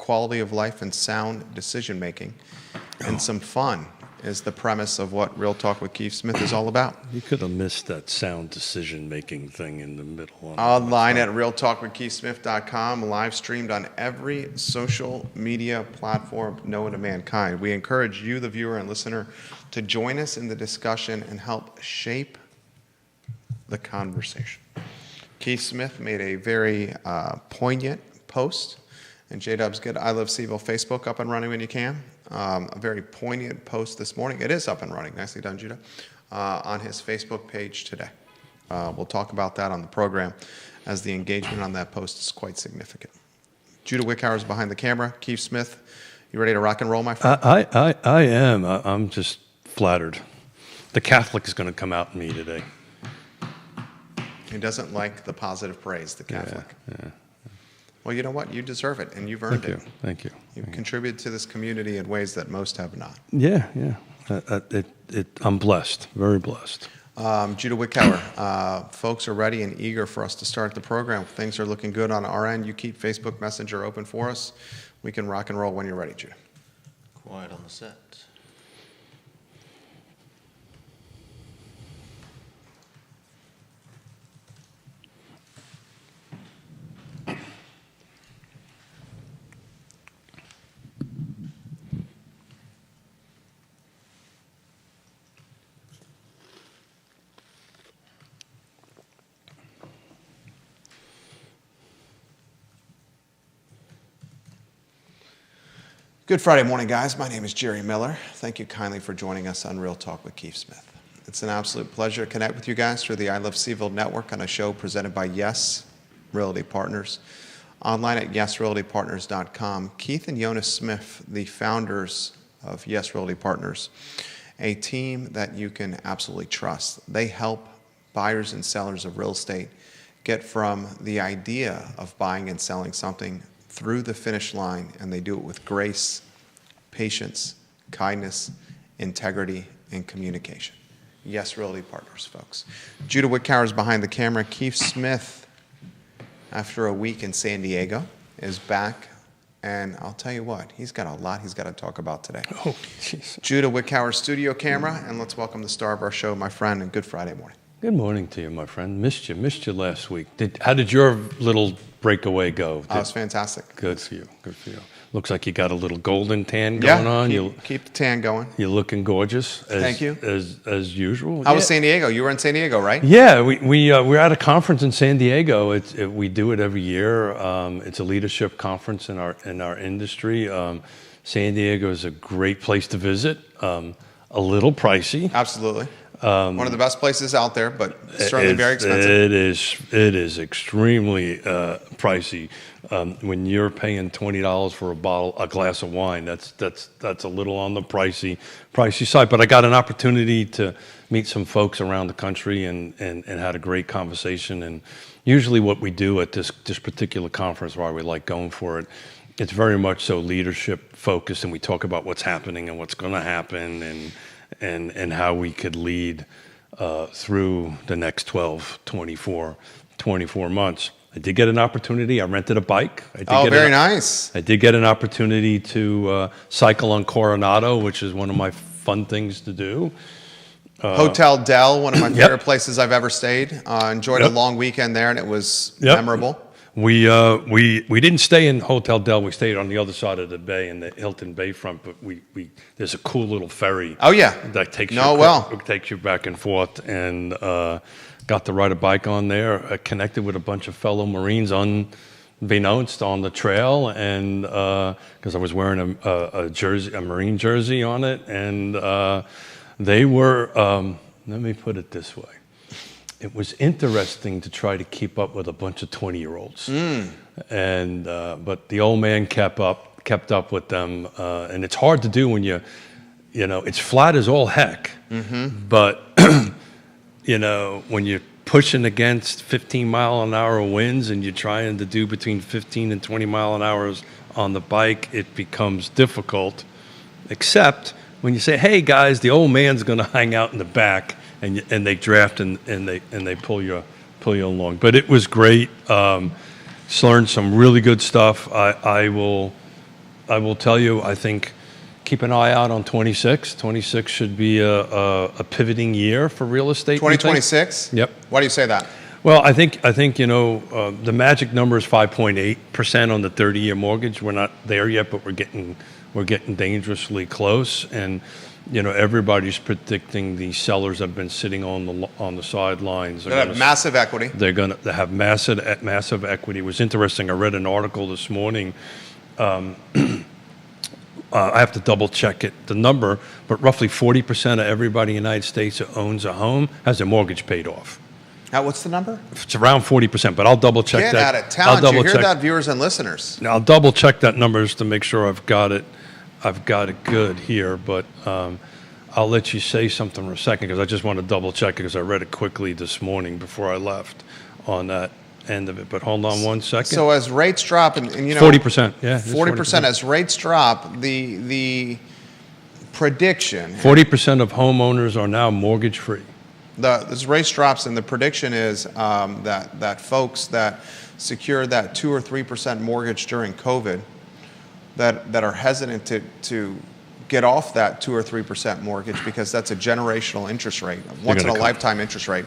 quality of life and sound decision making. And some fun is the premise of what Real Talk with Keith Smith is all about. You could have missed that sound decision-making thing in the middle. Online at realtalkwithkeithsmith.com, live streamed on every social media platform known to mankind. We encourage you, the viewer and listener, to join us in the discussion and help shape the conversation. Keith Smith made a very poignant post, and J-Dub's get I Love CVille Facebook up and running when you can. A very poignant post this morning. It is up and running. Nicely done, Judah. On his Facebook page today. We'll talk about that on the program, as the engagement on that post is quite significant. Judah Wickhauer is behind the camera. Keith Smith, you ready to rock and roll, my friend? I am. I'm just flattered. The Catholic is going to come out in me today. He doesn't like the positive praise, the Catholic. Yeah. Well, you know what? You deserve it, and you've earned it. Thank you. You've contributed to this community in ways that most have not. Yeah. I'm blessed, very blessed. Judah Wickhauer, folks are ready and eager for us to start the program. Things are looking good on our end. You keep Facebook Messenger open for us. We can rock and roll when you're ready, Judah. Quiet on the set. Good Friday morning, guys. My name is Jerry Miller. Thank you kindly for joining us on Real Talk with Keith Smith. It's an absolute pleasure to connect with you guys through the I Love CVille network on a show presented by Yes Realty Partners. Online at yesrealtypartners.com. Keith and Jonas Smith, the founders of Yes Realty Partners, a team that you can absolutely trust. They help buyers and sellers of real estate get from the idea of buying and selling something through the finish line, and they do it with grace, patience, kindness, integrity, and communication. Yes, Realty Partners, folks. Judah Wickhauer is behind the camera. Keith Smith, after a week in San Diego, is back, and I'll tell you what, he's got a lot he's got to talk about today. Oh, jeez. Judah Wickhauer, studio camera, and let's welcome the star of our show, my friend, and good Friday morning. Good morning to you, my friend. Missed you last week. How did your little breakaway go? It was fantastic. Good for you. Looks like you got a little golden tan going on. Keep the tan going. You're looking gorgeous. Thank you. As usual. How was San Diego? You were in San Diego, right? Yeah, we're at a conference in San Diego. We do it every year. It's a leadership conference in our industry. San Diego is a great place to visit. A little pricey. Absolutely. One of the best places out there, but certainly very expensive. It is extremely pricey. When you're paying $20 for a glass of wine, that's a little on the pricey side. But I got an opportunity to meet some folks around the country and had a great conversation. And usually, what we do at this particular conference, why we like going for it, it's very much so leadership focused, and we talk about what's happening and what's going to happen and how we could lead through the next 12, 24 months. I did get an opportunity. I rented a bike. Very nice. I did get an opportunity to cycle on Coronado, which is one of my fun things to do. Hotel Del, one of my favorite places I've ever stayed. Enjoyed a long weekend there, and it was memorable. We didn't stay in Hotel Del. We stayed on the other side of the bay in the Hilton Bayfront. But there's a cool little ferry. Oh yeah, that takes you back and forth, and got to ride a bike on there. I connected with a bunch of fellow Marines unbeknownst on the trail, and because I was wearing a Marine jersey on it, and they were. Let me put it this way. It was interesting to try to keep up with a bunch of 20-year-olds, and but the old man kept up with them, and it's hard to do when it's flat as all heck, but when you're pushing against 15-mile-an-hour winds and you're trying to do between 15 and 20 mile an hour on the bike, it becomes difficult. Except when you say, "Hey guys, the old man's going to hang out in the back." And they draft and they pull you along. But it was great. Learned some really good stuff. I will I will tell you, I think keep an eye out on 26. 26 should be a pivoting year for real estate. 2026? Yep. Why do you say that? Well, I think the magic number is 5.8% on the 30-year mortgage. We're not there yet, but we're getting dangerously close. And everybody's predicting the sellers have been sitting on the sidelines. They have massive equity. They're going to have massive equity. It was interesting. I read an article this morning. I have to double check the number, but roughly 40% of everybody in the United States who owns a home has their mortgage paid off. Now, what's the number? It's around 40%, but I'll double check Get that. at it. Talent, you hear that, viewers and listeners. I'll double check that number just to make sure I've got it good here, but I'll let you say something for a second because I just want to double check it because I read it quickly this morning before I left on that end of it. But hold on one second. So as rates drop, and 40%, yeah, 40%. As rates drop, the prediction 40% of homeowners are now mortgage free. As rates drops, and the prediction is that folks that secured that 2 or 3% mortgage during COVID, that are hesitant to get off that 2 or 3% mortgage because that's a generational interest rate, once in a lifetime interest rate,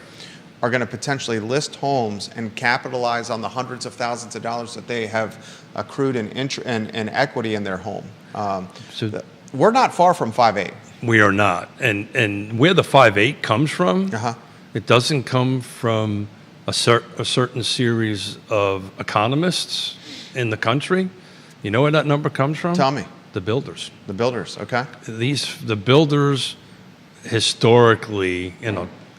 are going to potentially list homes and capitalize on the hundreds of thousands of dollars that they have accrued in equity in their home. We're not far from 5.8. We are not. And where the 5.8 comes from, it doesn't come from a certain series of economists in the country. You know where that number comes from? Tell me. The builders. The builders, okay. The builders historically,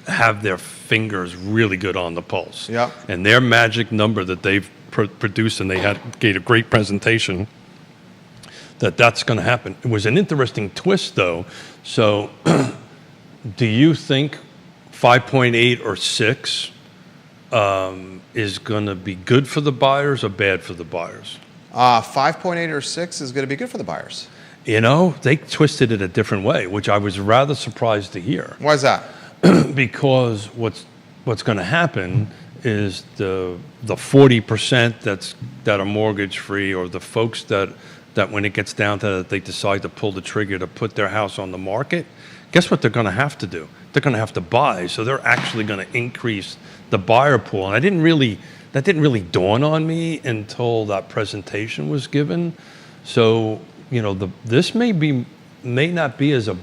have their fingers really good on the pulse. Yep. And their magic number that they've produced, and they gave a great presentation, that's going to happen. It was an interesting twist, though. So do you think 5.8 or 6 is going to be good for the buyers or bad for the buyers? 5.8 or 6 is going to be good for the buyers. They twisted it a different way, which I was rather surprised to hear. Why is that? Because what's going to happen is the 40% that are mortgage free, or the folks that when it gets down to that, they decide to pull the trigger to put their house on the market. Guess what they're going to have to do? They're going to have to buy. So they're actually going to increase the buyer pool. And that didn't really dawn on me until that presentation was given. So this may not be as a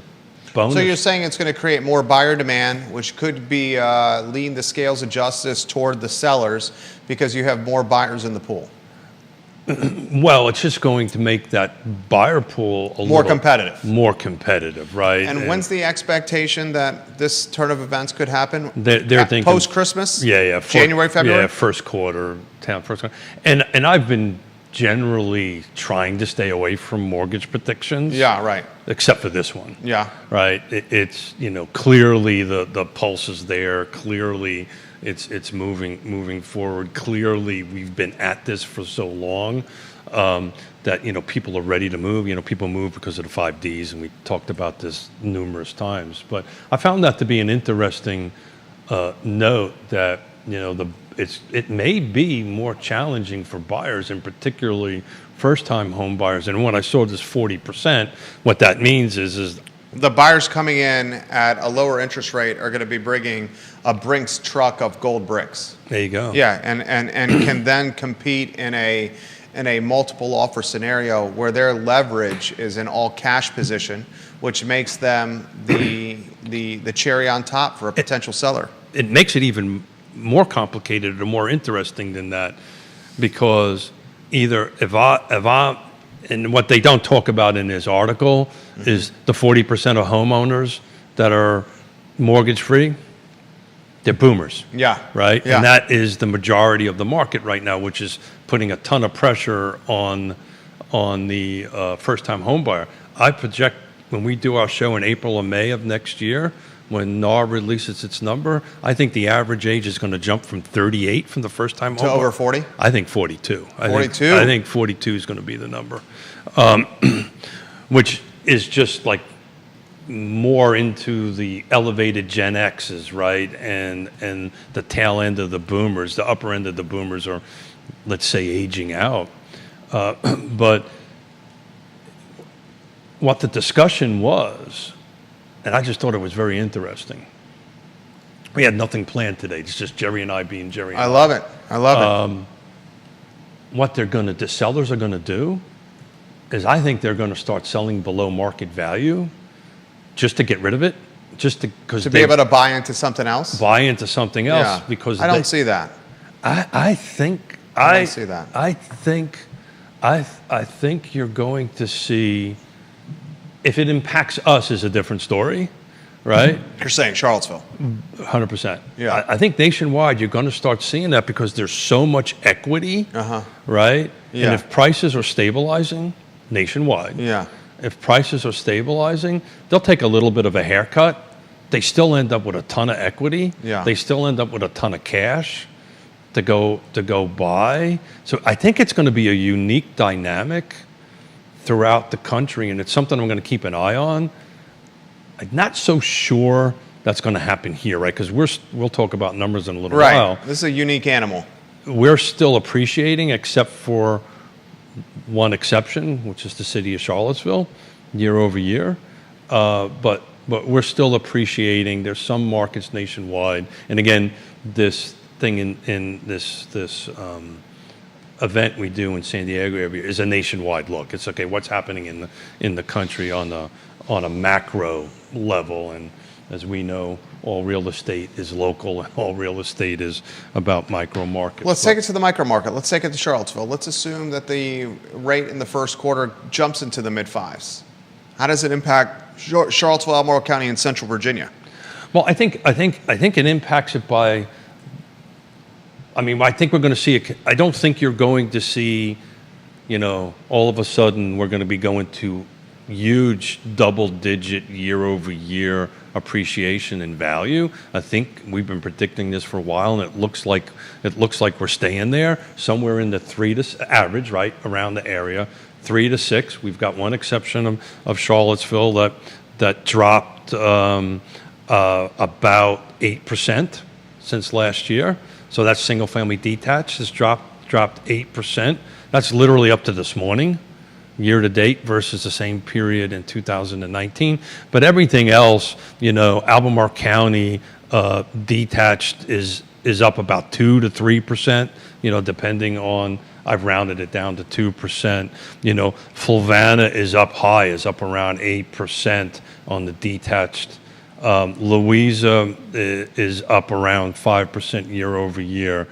bonus. So you're saying it's going to create more buyer demand, which could be lean the scales of justice toward the sellers because you have more buyers in the pool. Well, it's just going to make that buyer pool more competitive. More competitive, right? And when's the expectation that this turn of events could happen? They're thinking post-Christmas? Yeah. January, February? Yeah, first quarter. And I've been generally trying to stay away from mortgage predictions. Yeah, right. Except for this one. Yeah. Right. It's clearly the pulse is there. Clearly it's moving forward. Clearly we've been at this for so long that people are ready to move. People move because of the 5 Ds, and we talked about this numerous times. But I found that to be an interesting note that it may be more challenging for buyers, and particularly first-time home buyers. And when I saw this 40%, what that means is the buyers coming in at a lower interest rate are going to be bringing a Brinks truck of gold bricks. There you go. Yeah, and can then compete in a multiple offer scenario where their leverage is an all cash position, which makes them the cherry on top for a potential seller. It makes it even more complicated or more interesting than that, because either if I and what they don't talk about in this article is the 40% of homeowners that are mortgage free, they're boomers. Yeah. Right? Yeah. And that is the majority of the market right now, which is putting a ton of pressure on the first-time home buyer. I project when we do our show in April or May of next year, when NAR releases its number, I think the average age is going to jump from 38 from the first-time home to buyer. over 40? I think 42. 42? I think 42 is going to be the number, which is just like more into the elevated Gen X's, right? And the tail end of the boomers. The upper end of the boomers are, let's say, aging out. But what the discussion was, and I just thought it was very interesting. We had nothing planned today. It's just Jerry and I being Jerry and I love it. I love it. What the sellers are going to do is I think they're going to start selling below market value just to get rid of it, just because To be able to buy into something else? buy into something else. Yeah. Because I don't see that. I think I don't see that. I think you're going to see, if it impacts us is a different story, right? You're saying Charlottesville. 100%. Yeah. I think nationwide you're going to start seeing that because there's so much equity, right? Yeah. And if prices are stabilizing nationwide, Yeah. if prices are stabilizing, they'll take a little bit of a haircut. They still end up with a ton of equity. Yeah. They still end up with a ton of cash to go buy. So I think it's going to be a unique dynamic throughout the country, and it's something I'm going to keep an eye on. I'm not so sure that's going to happen here, right? Because we'll talk about numbers in a little while. Right. This is a unique animal. We're still appreciating, except for one exception, which is the city of Charlottesville, year over year. But we're still appreciating. There's some markets nationwide, and again, this thing in this event we do in San Diego every year is a nationwide look. It's okay, what's happening in the country on a macro level, and as we know, all real estate is local and all real estate is about micro markets. Let's take it to the micro market. Let's take it to Charlottesville. Let's assume that the rate in the first quarter jumps into the mid-5s. How does it impact Charlottesville, Albemarle County, and Central Virginia? Well, I think it impacts it by. I mean, I think we're going to see it. I don't think you're going to see, all of a sudden we're going to be going to huge double-digit year-over-year appreciation in value. I think we've been predicting this for a while, and it looks like we're staying there somewhere in the 3 to average, right around the area, 3 to 6. We've got one exception of Charlottesville that dropped about 8% since last year. So that's single-family detached has dropped 8%. That's literally up to this morning, year to date versus the same period in 2019. But everything else, Albemarle County detached is up about 2 to 3%. Depending on, I've rounded it down to 2%. Fluvanna is up high, is up around 8% on the detached. Louisa is up around 5% year over year.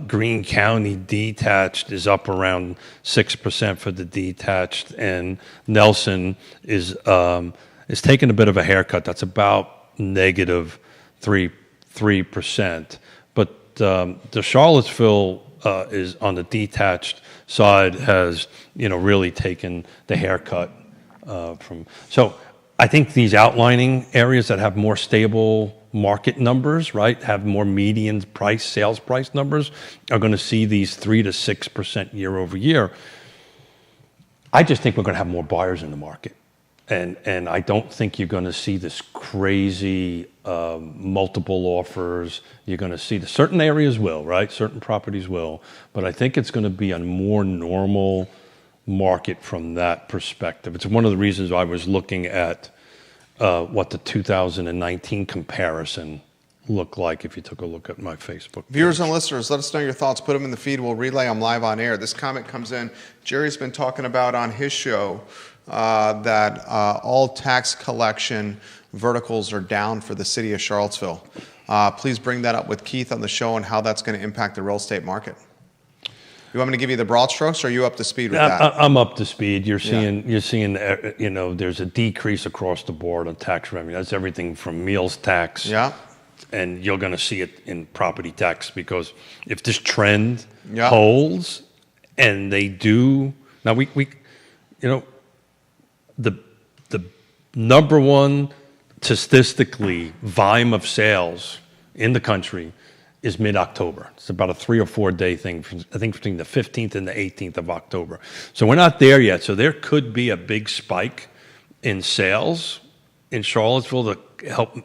Greene County detached is up around 6% for the detached, and Nelson is taking a bit of a haircut. That's about negative 3%. But the Charlottesville is on the detached side has really taken the haircut from so. I think these outlining areas that have more stable market numbers, right, have more median sales price numbers, are going to see these 3 to 6% year over year. I just think we're going to have more buyers in the market. And I don't think you're going to see this crazy multiple offers. You're going to see certain areas will, right? Certain properties will. But I think it's going to be a more normal market from that perspective. It's one of the reasons I was looking at what the 2019 comparison looked like if you took a look at my Facebook page. Viewers and listeners, let us know your thoughts. Put them in the feed. We'll relay them live on air. This comment comes in. Jerry's been talking about on his show that all tax collection verticals are down for the city of Charlottesville. Please bring that up with Keith on the show and how that's going to impact the real estate market. You want me to give you the broad strokes, or are you up to speed with that? I'm up to speed. You're seeing, there's a decrease across the board on tax revenue. That's everything from meals tax. Yeah. And you're going to see it in property tax, because if this trend holds, and they do, now we the number one statistically volume of sales in the country is mid-October. It's about a 3 or 4 day thing, I think between the 15th and the 18th of October. So we're not there yet. So there could be a big spike in sales in Charlottesville to help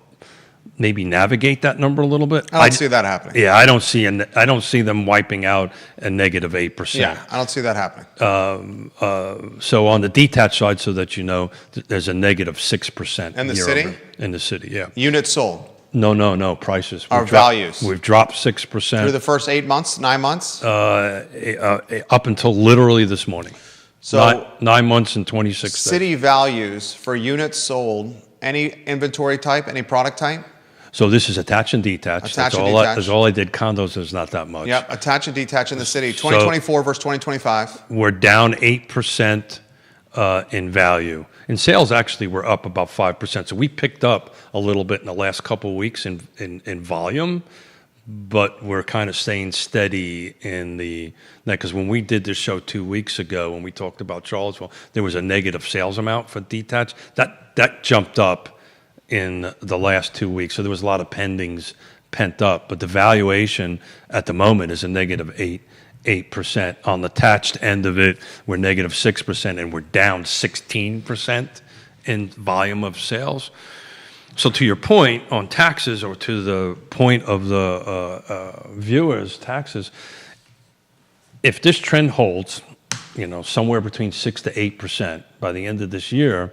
maybe navigate that number a little bit. I don't see that happening. Yeah, I don't see them wiping out a negative 8%. Yeah, I don't see that happening. So on the detached side, so that you know, there's a negative 6% In the year city? over- in the city, yeah. Units sold No, prices. Our values. We've dropped 6% through the first 8 months, 9 months. up until literally this morning. So 9 months and 26 days. city values for units sold, any inventory type, any product type. So this is attached and detached. Attached and That's detached. all I did. Condos is not that much. Yep, attach and detach in the city. 2024 versus 2025. We're down 8% in value. In sales, actually, we're up about 5%. So we picked up a little bit in the last couple of weeks in volume, but we're kind of staying steady in the because when we did this show 2 weeks ago, when we talked about Charlottesville, there was a negative sales amount for detached. That jumped up in the last 2 weeks. So there was a lot of pendings pent up, but the valuation at the moment is a negative 8%. On the attached end of it, we're negative 6%, and we're down 16% in volume of sales. So to your point on taxes, or to the point of the viewers' taxes, if this trend holds, somewhere between 6 to 8% by the end of this year,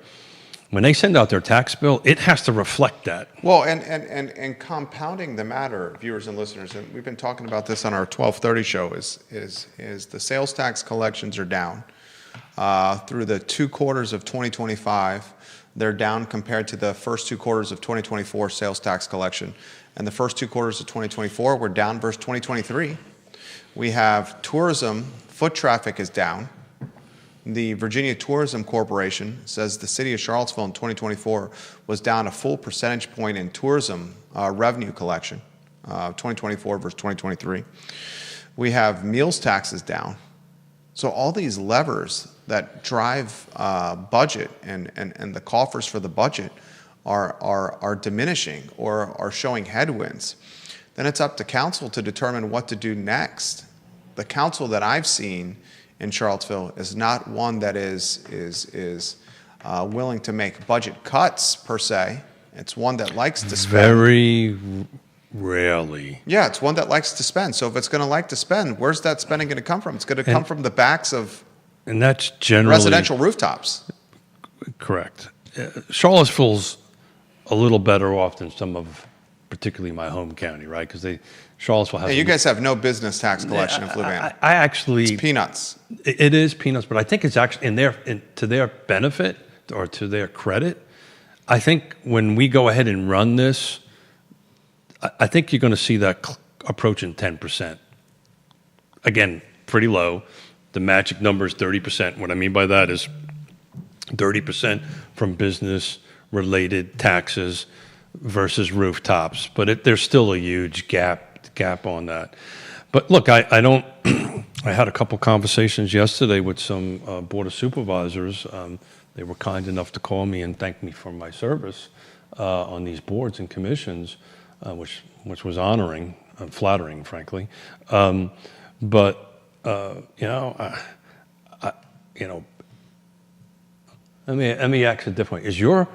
when they send out their tax bill, it has to reflect that. Well, and compounding the matter, viewers and listeners, and we've been talking about this on our 12:30 show, is the sales tax collections are down through the 2 quarters of 2025. They're down compared to the first 2 quarters of 2024 sales tax collection, and the first 2 quarters of 2024 were down versus 2023. We have tourism foot traffic is down. The Virginia Tourism Corporation says the city of Charlottesville in 2024 was down a full percentage point in tourism revenue collection, 2024 versus 2023. We have meals taxes down. So all these levers that drive budget and the coffers for the budget are diminishing or are showing headwinds. Then it's up to council to determine what to do next. The council that I've seen in Charlottesville is not one that is willing to make budget cuts per se. It's one that likes to spend. Very rarely. Yeah, it's one that likes to spend. So if it's going to like to spend, where's that spending going to come from? It's going to come from the backs of And that's generally residential rooftops. correct. Charlottesville's a little better off than some of, particularly my home county, right? Because Charlottesville has. Hey, you guys have no business tax collection in Fluvanna. I actually. It's peanuts. It is peanuts, but I think it's actually to their benefit or to their credit. I think when we go ahead and run this, I think you're going to see that approaching 10%. Again, pretty low. The magic number is 30%. What I mean by that is 30% from business-related taxes versus rooftops. But there's still a huge gap on that. But look, I don't. I had a couple conversations yesterday with some Board of Supervisors. They were kind enough to call me and thank me for my service on these boards and commissions, which was honoring and flattering, frankly. But let me ask it differently. Is your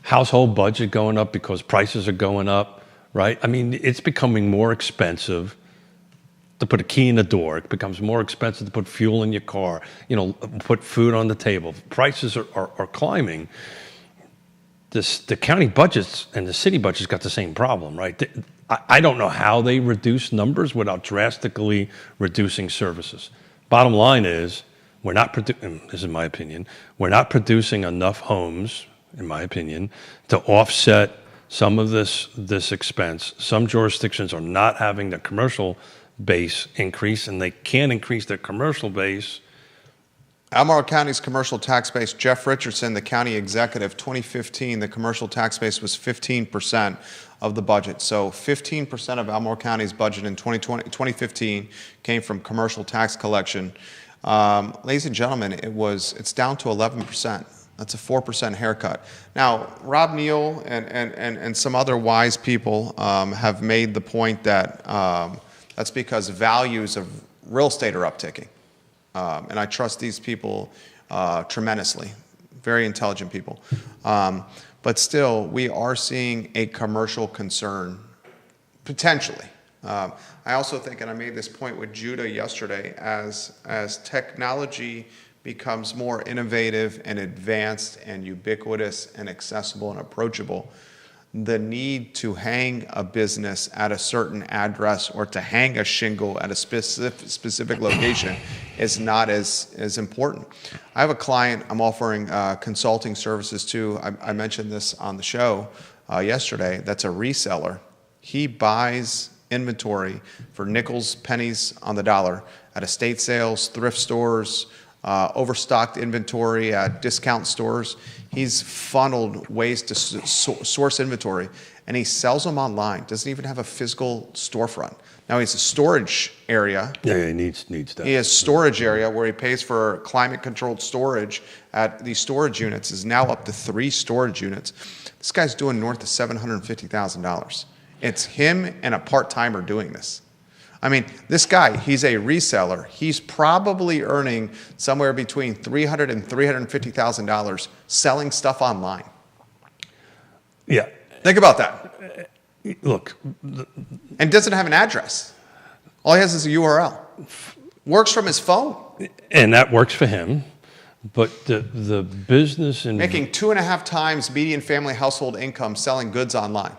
household budget going up because prices are going up? Right? I mean, it's becoming more expensive to put a key in the door. It becomes more expensive to put fuel in your car, put food on the table. Prices are climbing. The county budgets and the city budgets got the same problem, right? I don't know how they reduce numbers without drastically reducing services. Bottom line is, this is my opinion, we're not producing enough homes, in my opinion, to offset some of this expense. Some jurisdictions are not having the commercial base increase, and they can't increase their commercial base. Albemarle County's commercial tax base, Jeff Richardson, the county executive, 2015, the commercial tax base was 15% of the budget. So 15% of Albemarle County's budget in 2015 came from commercial tax collection. Ladies and gentlemen, it's down to 11%. That's a 4% haircut. Now, Rob Neal and some other wise people have made the point that that's because values of real estate are upticking. And I trust these people tremendously, very intelligent people. but still, we are seeing a commercial concern, potentially. I also think, and I made this point with Judah yesterday, as technology becomes more innovative and advanced and ubiquitous and accessible and approachable, the need to hang a business at a certain address or to hang a shingle at a specific location is not as important. I have a client I'm offering consulting services to. I mentioned this on the show yesterday. That's a reseller. He buys inventory for nickels, pennies on the dollar at estate sales, thrift stores, overstocked inventory at discount stores. He's funneled ways to source inventory, and he sells them online. Doesn't even have a physical storefront. Now he has a storage area. Yeah, he needs that. He has storage area where he pays for climate-controlled storage at these storage units. Is now up to 3 storage units. This guy's doing north of $750,000. It's him and a part-timer doing this. I mean, this guy, he's a reseller. He's probably earning somewhere between $300,000 and $350,000 selling stuff online. Yeah. Think about that. Look. And doesn't have an address. All he has is a URL. Works from his phone. And that works for him. But the business and making 2.5 times median family household income selling goods online.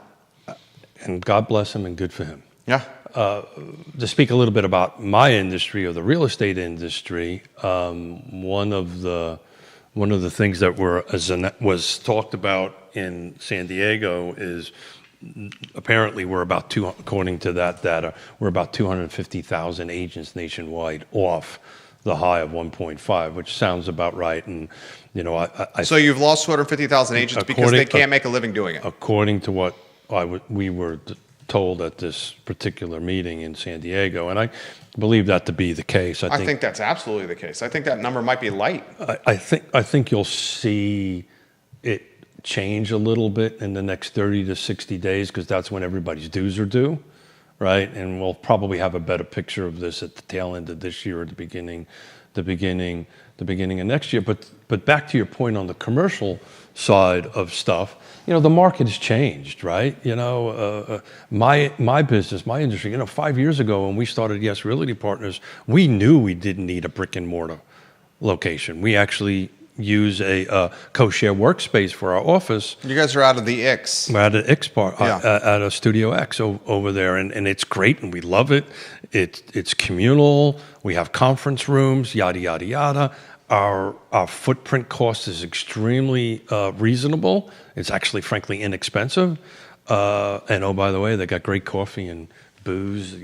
And God bless him and good for him. Yeah. To speak a little bit about my industry or the real estate industry, one of the things that was talked about in San Diego is apparently according to that data, we're about 250,000 agents nationwide off the high of 1.5, which sounds about right. And so you've lost 250,000 agents because they can't make a living doing it. According to what we were told at this particular meeting in San Diego, and I believe that to be the case. I think that's absolutely the case. I think that number might be light. I think you'll see it change a little bit in the next 30 to 60 days because that's when everybody's dues are due, right? And we'll probably have a better picture of this at the tail end of this year or the beginning of next year. But back to your point on the commercial side of stuff, the market has changed, right? My business, my industry, 5 years ago when we started Yes Realty Partners, we knew we didn't need a brick and mortar location. We actually use a co-share workspace for our office. You guys are out of the X. We're out of X part, at a Studio X over there, and it's great, and we love it. It's communal. We have conference rooms, yada yada yada. Our footprint cost is extremely reasonable. It's actually, frankly, inexpensive. And oh, by the way, they got great coffee and booze,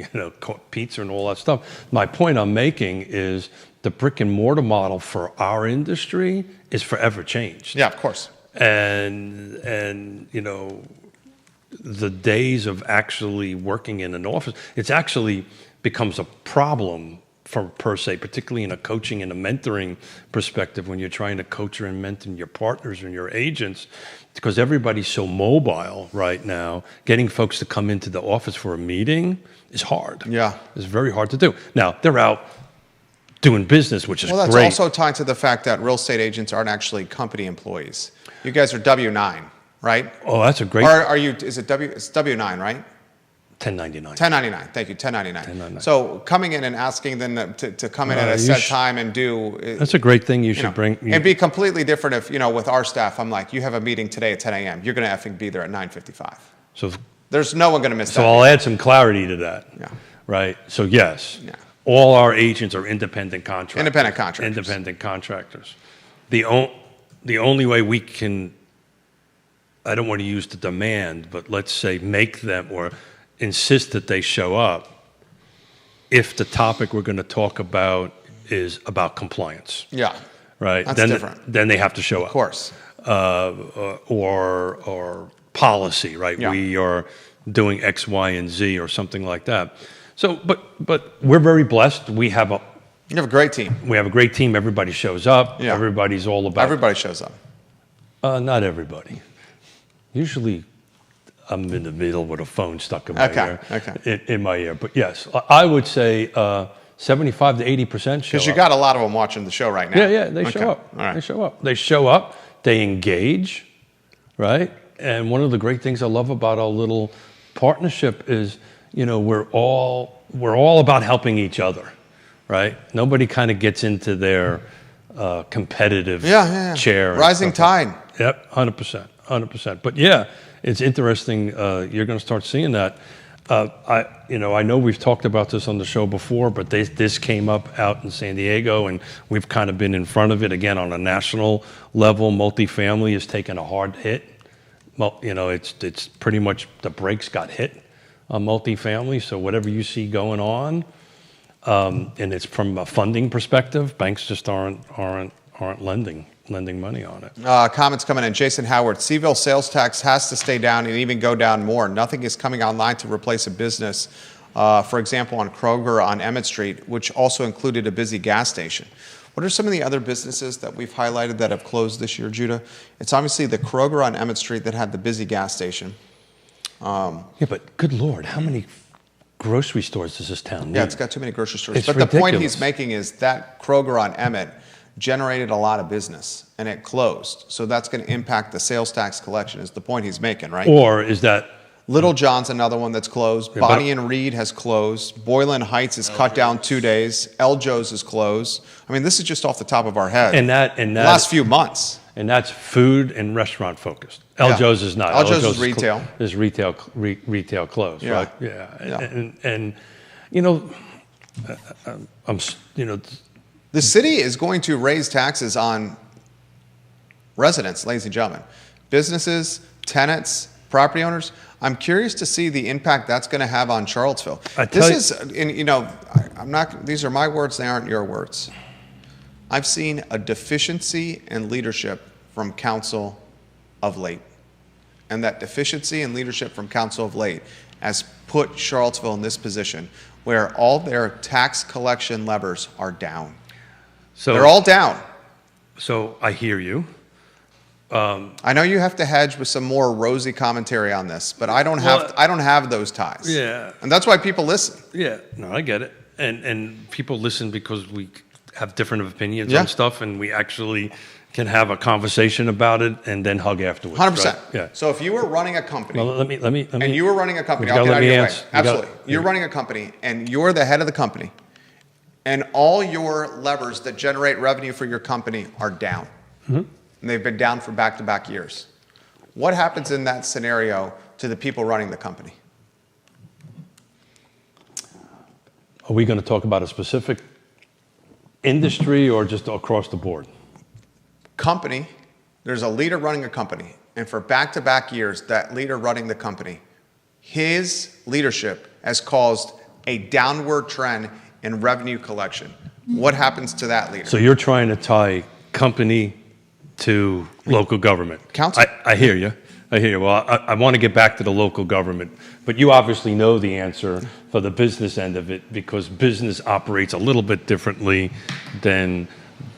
pizza and all that stuff. My point I'm making is the brick and mortar model for our industry is forever changed. Yeah, of course. And the days of actually working in an office, it's actually becomes a problem per se, particularly in a coaching and a mentoring perspective when you're trying to coach and mentor your partners and your agents, because everybody's so mobile right now. Getting folks to come into the office for a meeting is hard. Yeah. It's very hard to do. Now, they're out doing business, which is great. Well, that's also tied to the fact that real estate agents aren't actually company employees. You guys are W-9, right? Oh, that's a great... Or are you, it's W-9, right? 1099. 1099, thank you, 1099. 1099. So coming in and asking them to come in at a set time and do... That's a great thing you should bring... It'd be completely different if, with our staff, I'm like, you have a meeting today at 10 a.m. You're going to effing be there at 9:55. So there's no one going to miss that. So I'll add some clarity to that. Yeah. Right? So yes, yeah. All our agents are independent contractors. Independent contractors. The only way we can... I don't want to use the demand, but let's say make them or... insist that they show up if the topic we're going to talk about is about compliance. Yeah. Right? That's different. Then they have to show up. Of course. Or policy, right? Yeah. We are doing X, Y, and Z or something like that. So, but we're very blessed. You have a great team. We have a great team. Everybody shows up. Yeah. Everybody's all about... Everybody shows up. Not everybody. Usually... I'm in the middle with a phone stuck in my ear. Okay. In my ear. But yes, I would say 75 to 80% show up. Because you got a lot of them watching the show right now. Yeah, they show up. All right. They show up. They show up. They engage. right? And one of the great things I love about our little partnership is, we're all about helping each other, right? Nobody kind of gets into their competitive chair. Rising tide. Yep, 100%. But yeah, it's interesting. You're going to start seeing that. I know we've talked about this on the show before, but this came up out in San Diego, and we've kind of been in front of it again on a national level. Multifamily has taken a hard hit. Well, it's pretty much the brakes got hit on multifamily. So whatever you see going on, and it's from a funding perspective, banks just aren't lending money on it. Comments coming in. Jason Howard, CVille sales tax has to stay down and even go down more. Nothing is coming online to replace a business. For example, on Kroger on Emmett Street, which also included a busy gas station. What are some of the other businesses that we've highlighted that have closed this year, Judah? It's obviously the Kroger on Emmett Street that had the busy gas station. Yeah, but good Lord, how many grocery stores does this town need? Yeah, it's got too many grocery stores. It's but ridiculous. The point he's making is that Kroger on Emmett generated a lot of business, and it closed. So that's going to impact the sales tax collection, is the point he's making, right? Or is that... Little John's another one that's closed. Yeah, Bonnie and Reed has closed. Boylan Heights is cut down 2 days. El Joe's is closed. I mean, this is just off the top of our head. And that last few months. And that's food and restaurant focused. El Joe's is not. El Joe's is retail. Is retail closed, Yeah. right? Yeah. And the city is going to raise taxes on residents, ladies and gentlemen, businesses, tenants, property owners. I'm curious to see the impact that's going to have on Charlottesville. These are my words, they aren't your words. I've seen a deficiency in leadership from council of late. And that deficiency in leadership from council of late has put Charlottesville in this position where all their tax collection levers are down. So they're all down. So I hear you. I know you have to hedge with some more rosy commentary on this, but I don't have those ties. Yeah. And that's why people listen. Yeah. No, I get it. And people listen because we have different opinions on stuff, and we actually can have a conversation about it and then hug afterwards. 100%. Right? Yeah. So if you were running a company, Well, let me. and you were running a company, I'll get out of your way. Absolutely. You're running a company, and you're the head of the company, and all your levers that generate revenue for your company are down. Mm-hmm. And they've been down for back-to-back years. What happens in that scenario to the people running the company? Are we going to talk about a specific industry or just across the board? Company, there's a leader running a company, and for back-to-back years, that leader running the company, his leadership has caused a downward trend in revenue collection. What happens to that leader? So you're trying to tie company to local government. Council. I hear you. Well, I want to get back to the local government, but you obviously know the answer for the business end of it, because business operates a little bit differently than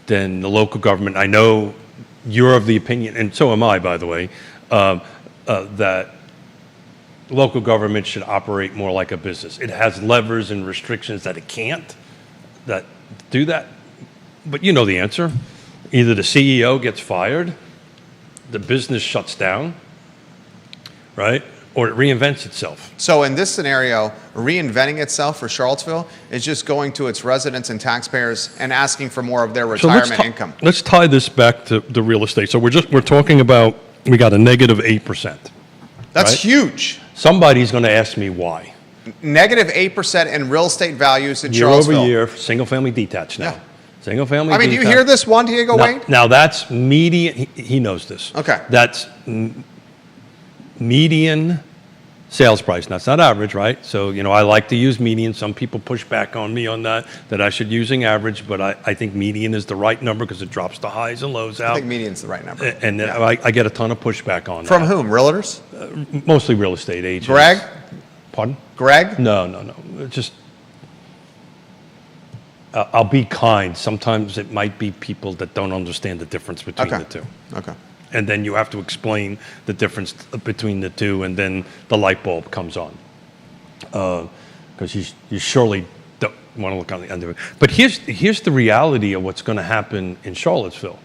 the local government. I know you're of the opinion, and so am I, by the way, that local government should operate more like a business. It has levers and restrictions that it can't that do that, but you know the answer. Either the CEO gets fired, the business shuts down, right? Or it reinvents itself. So in this scenario, reinventing itself for Charlottesville is just going to its residents and taxpayers and asking for more of their retirement income. Let's tie this back to the real estate. So we're talking about, we got a negative 8%. That's right? huge. Somebody's going to ask me why. Negative 8% in real estate values in Year Charlottesville. over year, single family detached now. Yeah. Single family. I mean, do you hear this, Juan Diego Wade? Now that's median. He knows this. Okay. That's median sales price. Now it's not average, right? So I like to use median. Some people push back on me on that I should using average, but I think median is the right number because it drops the highs and lows out. I think median's the right number. And I get a ton of pushback on that. From whom? Realtors? Mostly real estate agents. Greg? Pardon? Greg? No. Just. I'll be kind. Sometimes it might be people that don't understand the difference between the two. Okay. And then you have to explain the difference between the two, and then the light bulb comes on. Because you surely don't want to look on the end of it. But here's the reality of what's going to happen in Charlottesville,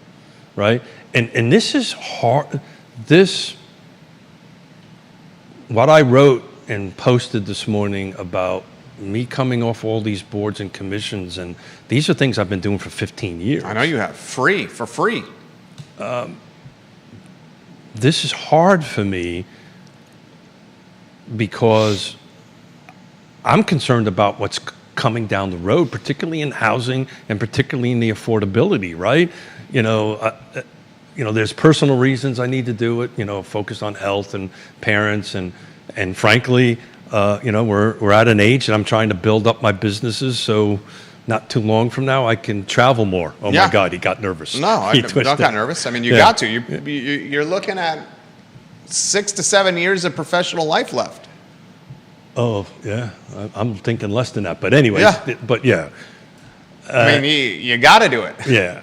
right? And this is hard. This what I wrote and posted this morning about me coming off all these boards and commissions, and these are things I've been doing for 15 years. I know you have. For free. This is hard for me because I'm concerned about what's coming down the road, particularly in housing and particularly in the affordability, right? There's personal reasons I need to do it, focused on health and parents and frankly, we're at an age that I'm trying to build up my businesses so not too long from now I can travel more. Oh Yeah. my God, he got nervous. No, I He don't twisted. got nervous. I mean, you Yeah. got to. You're looking at 6 to 7 years of professional life left. Oh, yeah. I'm thinking less than that. But anyways, Yeah. but yeah. I mean, you got to do it. Yeah,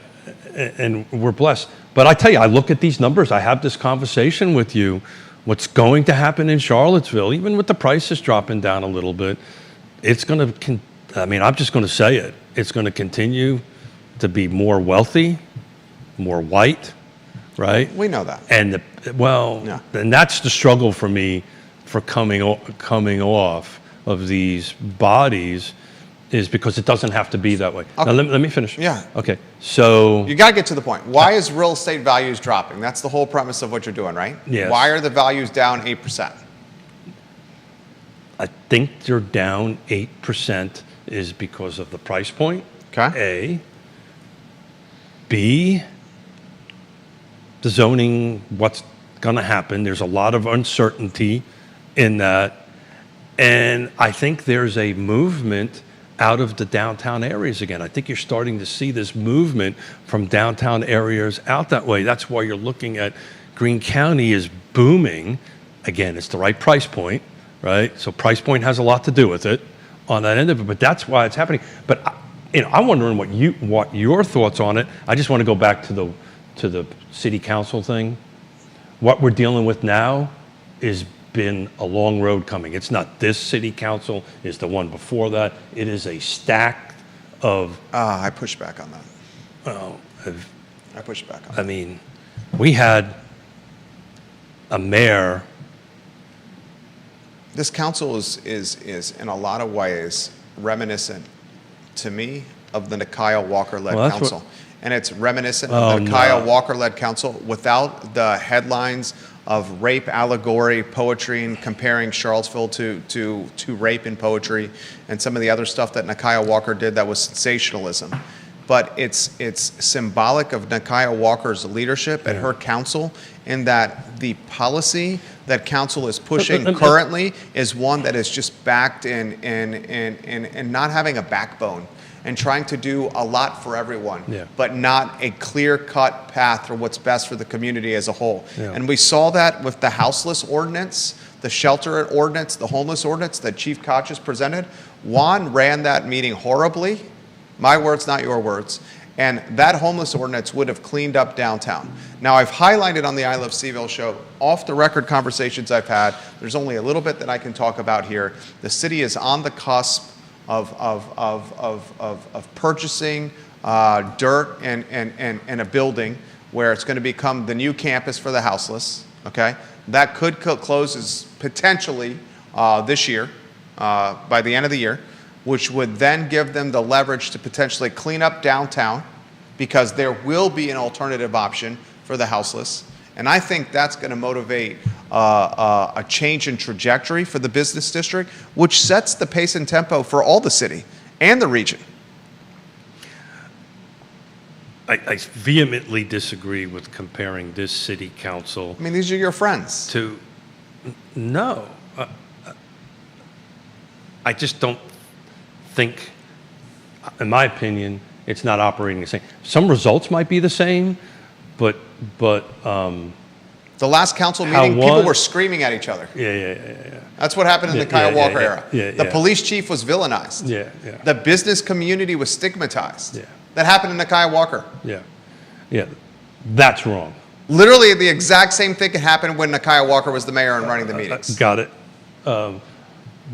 and we're blessed. But I tell you, I look at these numbers. I have this conversation with you. What's going to happen in Charlottesville, even with the prices dropping down a little bit, it's going to, I'm just going to say it. It's going to continue to be more wealthy, more white, right? We know that. And Yeah. and that's the struggle for me for coming off of these bodies is because it doesn't have to be that way. Okay. Now, let me finish. Yeah. Okay. So You got to get to the point. Why is real estate values dropping? That's the whole premise of what you're doing, right? Yes. Why are the values down 8%? I think they're down 8% is because of the price point. Okay. A. B. The zoning, what's going to happen. There's a lot of uncertainty in that. And I think there's a movement out of the downtown areas again. I think you're starting to see this movement from downtown areas out that way. That's why you're looking at Greene County is booming. Again, it's the right price point, right? So price point has a lot to do with it on that end of it, but that's why it's happening. But I'm wondering what your thoughts on it. I just want to go back to the city council thing. What we're dealing with now is been a long road coming. It's not this city council, it's the one before that. It is a stack of, I push back on that. oh, I push back on I that. mean, we had a mayor. This council is in a lot of ways reminiscent to me of the Nikiah Walker-led Well, that's council. what- And it's reminiscent Oh, of the Nikiah no. Walker-led council without the headlines of rape allegory poetry and comparing Charlottesville to rape in poetry and some of the other stuff that Nikiah Walker did that was sensationalism. But it's symbolic of Nikiah Walker's leadership and her council in that the policy that council is pushing currently is one that is just backed in not having a backbone and trying to do a lot for everyone, Yeah. but not a clear-cut path for what's best for the community as a whole. Yeah. And we saw that with the houseless ordinance, the shelter ordinance, the homeless ordinance that Chief Koch presented. Juan ran that meeting horribly. My words, not your words. And that homeless ordinance would have cleaned up downtown. Now, I've highlighted on the I Love CVille show, off-the-record conversations I've had. There's only a little bit that I can talk about here. The city is on the cusp of purchasing dirt and a building where it's going to become the new campus for the houseless. Okay, that could close potentially this year, by the end of the year, which would then give them the leverage to potentially clean up downtown, because there will be an alternative option for the houseless. And I think that's going to motivate a change in trajectory for the business district, which sets the pace and tempo for all the city and the region. I vehemently disagree with comparing this city council I mean, these are your friends. to, no. I just don't think, in my opinion, it's not operating the same. Some results might be the same, but The last council How meeting, people one- were screaming at each other. yeah. That's what happened in the Yeah, Kyle yeah, Walker yeah, era. yeah, The yeah. police chief was villainized. Yeah. The business community was stigmatized. Yeah. That happened in the Kyle Walker. Yeah. That's wrong. Literally the exact same thing happened when Nikiah Walker was the mayor and running the meetings. Got it.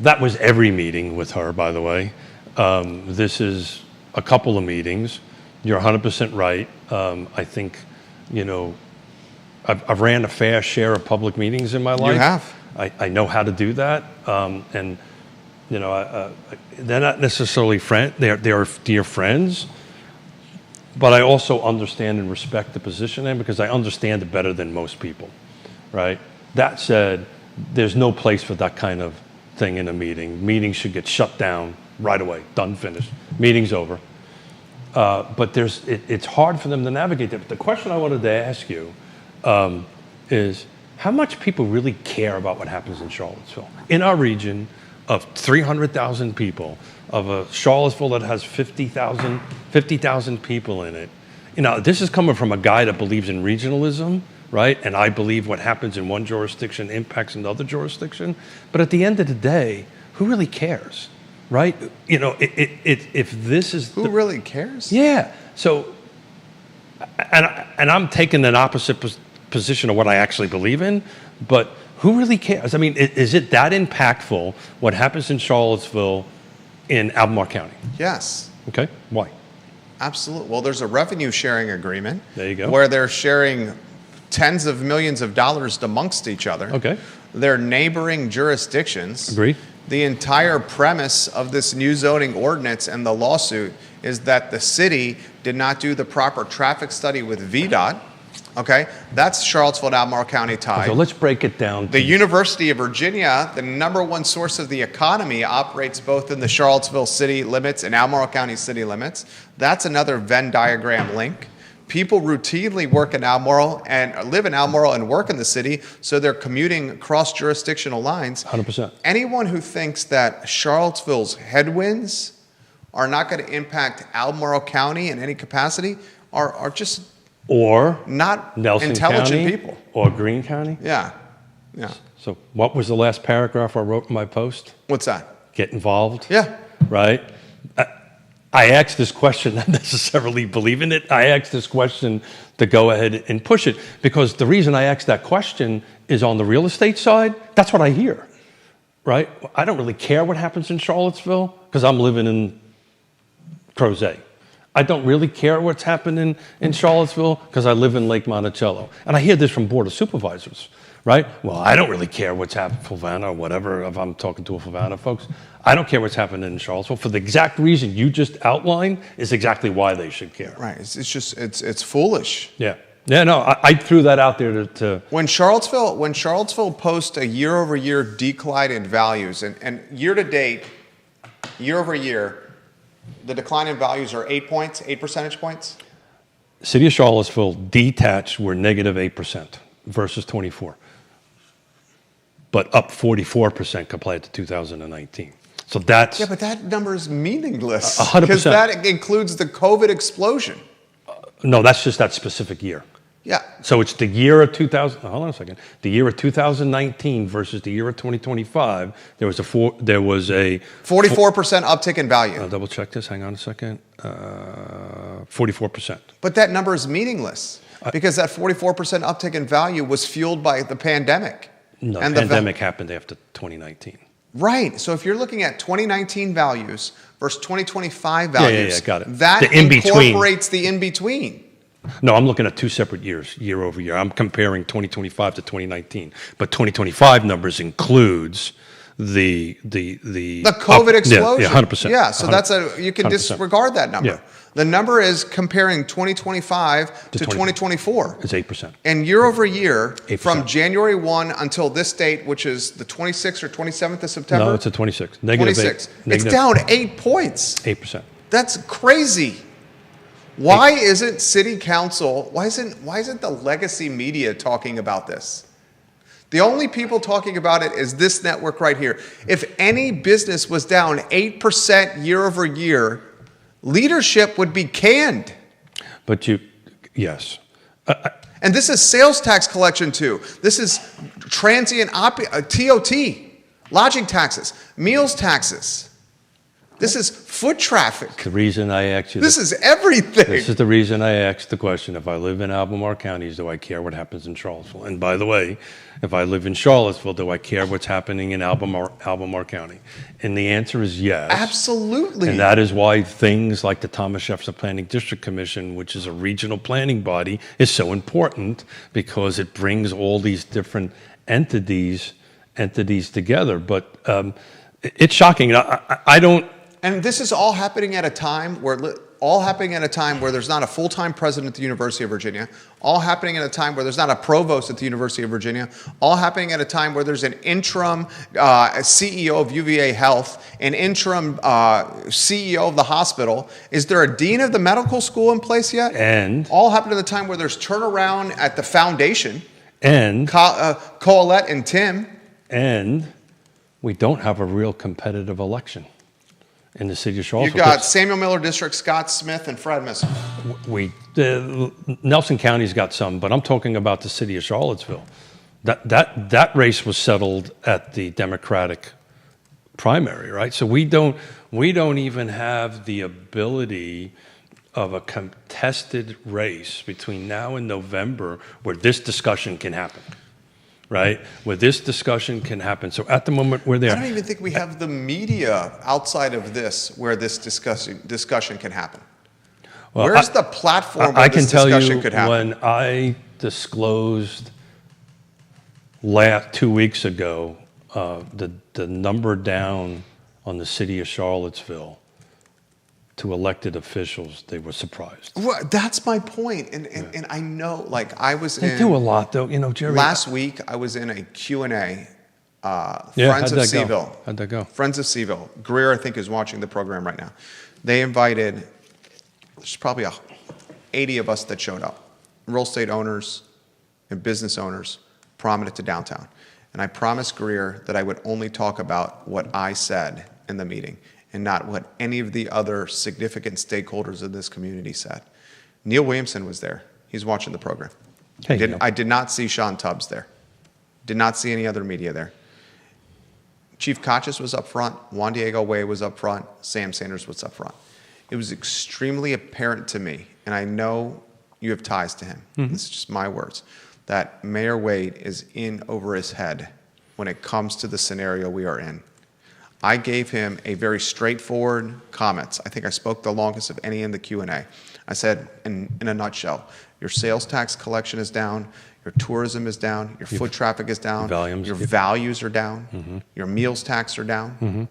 That was every meeting with her, by the way. This is a couple of meetings. You're 100% right. I think, I've ran a fair share of public meetings in my life. You have. I know how to do that, and you know, they're not necessarily friends. They are dear friends, but I also understand and respect the position in because I understand it better than most people, right? That said, there's no place for that kind of thing in a meeting. Meetings should get shut down right away, done, finished. Meeting's over. But it's hard for them to navigate that. But the question I wanted to ask you is how much people really care about what happens in Charlottesville? In our region of 300,000 people, of a Charlottesville that has 50,000 people in it. You know, this is coming from a guy that believes in regionalism, right? And I believe what happens in one jurisdiction impacts another jurisdiction. But at the end of the day, who really cares, right? You know, if this is... Who really cares? Yeah. So, and I'm taking an opposite position of what I actually believe in, but who really cares? I mean, is it that impactful what happens in Charlottesville in Albemarle County? Yes. Okay. Why? Absolutely. Well, there's a revenue sharing agreement. There you go. Where they're sharing tens of millions of dollars amongst each other. Okay. They're neighboring jurisdictions. Agreed. The entire premise of this new zoning ordinance and the lawsuit is that the city did not do the proper traffic study with VDOT. Okay, that's Charlottesville and Albemarle County tied. So let's break it down. The University of Virginia, the #1 source of the economy, operates both in the Charlottesville city limits and Albemarle County city limits. That's another Venn diagram link. People routinely work in Albemarle and live in Albemarle and work in the city, so they're commuting across jurisdictional lines. 100%. Anyone who thinks that Charlottesville's headwinds are not going to impact Albemarle County in any capacity are just or not Nelson intelligent County, people. Or Greene County. Yeah. Yeah. So what was the last paragraph I wrote in my post? What's that? Get involved. Yeah. Right? I asked this question, not necessarily believe in it. I asked this question to go ahead and push it because the reason I asked that question is on the real estate side, that's what I hear, right? I don't really care what happens in Charlottesville because I'm living in Crozet. I don't really care what's happening in Charlottesville because I live in Lake Monticello. And I hear this from Board of Supervisors, right? Well, I don't really care what's happening in Fluvanna or whatever, if I'm talking to a Fluvanna folks. I don't care what's happening in Charlottesville for the exact reason you just outlined is exactly why they should care. Right. It's just, it's foolish. Yeah. Yeah, no, I threw that out there to... When Charlottesville posts a year-over-year decline in values, and year-to-date, year-over-year, the decline in values are 8 percentage points? City of Charlottesville detached were negative 8% versus 24, but up 44% compared to 2019. So that's... Yeah, but that number is meaningless. 100%. Because that includes the COVID explosion. No, that's just that specific year. Yeah. So it's the year of 2000. Hold on a second. The year of 2019 versus the year of 2025. There was a 44% uptick in value. I'll double check this. Hang on a second. 44%. But that number is meaningless because that 44% uptick in value was fueled by the pandemic. No, and the pandemic happened after 2019. Right. So if you're looking at 2019 values versus 2025 values, yeah, got it. That The in-between. incorporates the in-between. No, I'm looking at two separate years, year over year. I'm comparing 2025 to 2019, but 2025 numbers includes the COVID explosion. Yeah, 100%. Yeah, so that's you can 100%. disregard that number. Yeah. The number is comparing 2025 to 2024. It's 8%. And year over year, 8%. from January 1 until this date, which is the 26th or 27th of September. No, it's a 26. Negative 26. 8. It's down 8 points. 8%. That's crazy. Why isn't city council, why isn't the legacy media talking about this? The only people talking about it is this network right here. If any business was down 8% year over year, leadership would be canned. But yes. And this is sales tax collection too. This is transient TOT, lodging taxes, meals taxes. This is foot traffic. The reason I asked you This is everything. This is the reason I asked the question. If I live in Albemarle counties, do I care what happens in Charlottesville? And by the way, if I live in Charlottesville, do I care what's happening in Albemarle County? And the answer is yes. Absolutely. And that is why things like the Thomas Jefferson Planning District Commission, which is a regional planning body, is so important, because it brings all these different entities together. But it's shocking. I don't. And this is all happening at a time where there's not a full-time president at the University of Virginia, all happening at a time where there's not a provost at the University of Virginia, all happening at a time where there's an interim CEO of UVA Health, an interim CEO of the hospital. Is there a dean of the medical school in place yet? And all happened at the time where there's turnaround at the foundation. And Colette and Tim. And we don't have a real competitive election in the city of You Charlottesville. got Samuel Miller District, Scott Smith, and Fred Missel. Nelson County's got some, but I'm talking about the city of Charlottesville. That race was settled at the Democratic primary, right? So we don't even have the ability of a contested race between now and November where this discussion can happen. Right? Where this discussion can happen. So at the moment we're there. I don't even think we have the media outside of this where this discussion can happen. Well, Where's the platform where this discussion could happen? When I disclosed 2 weeks ago the number down on the city of Charlottesville to elected officials, they were surprised. Well, that's my point. And I know, like, I was They do a lot, though. You know, Jerry. Last week, I was in a Q&A, Yeah, Friends of how'd that go? CVille. How'd that go? Friends of CVille. Greer, I think, is watching the program right now. They invited, there's probably 80 of us that showed up. Real estate owners and business owners prominent to downtown. And I promised Greer that I would only talk about what I said in the meeting, and not what any of the other significant stakeholders of this community said. Neil Williamson was there. He's watching the program. Hey, I did not see Sean Tubbs there. Did not see any other media there. Chief Kachis was up front. Juan Diego Way was up front. Sam Sanders was up front. It was extremely apparent to me, and I know you have ties to him. Mm-hmm. This is just my words, that Mayor Wade is in over his head when it comes to the scenario we are in. I gave him a very straightforward comments. I think I spoke the longest of any in the Q&A. I said, in a nutshell, your sales tax collection is down, your tourism is down, your foot traffic is down, your values are down, your meals tax are down.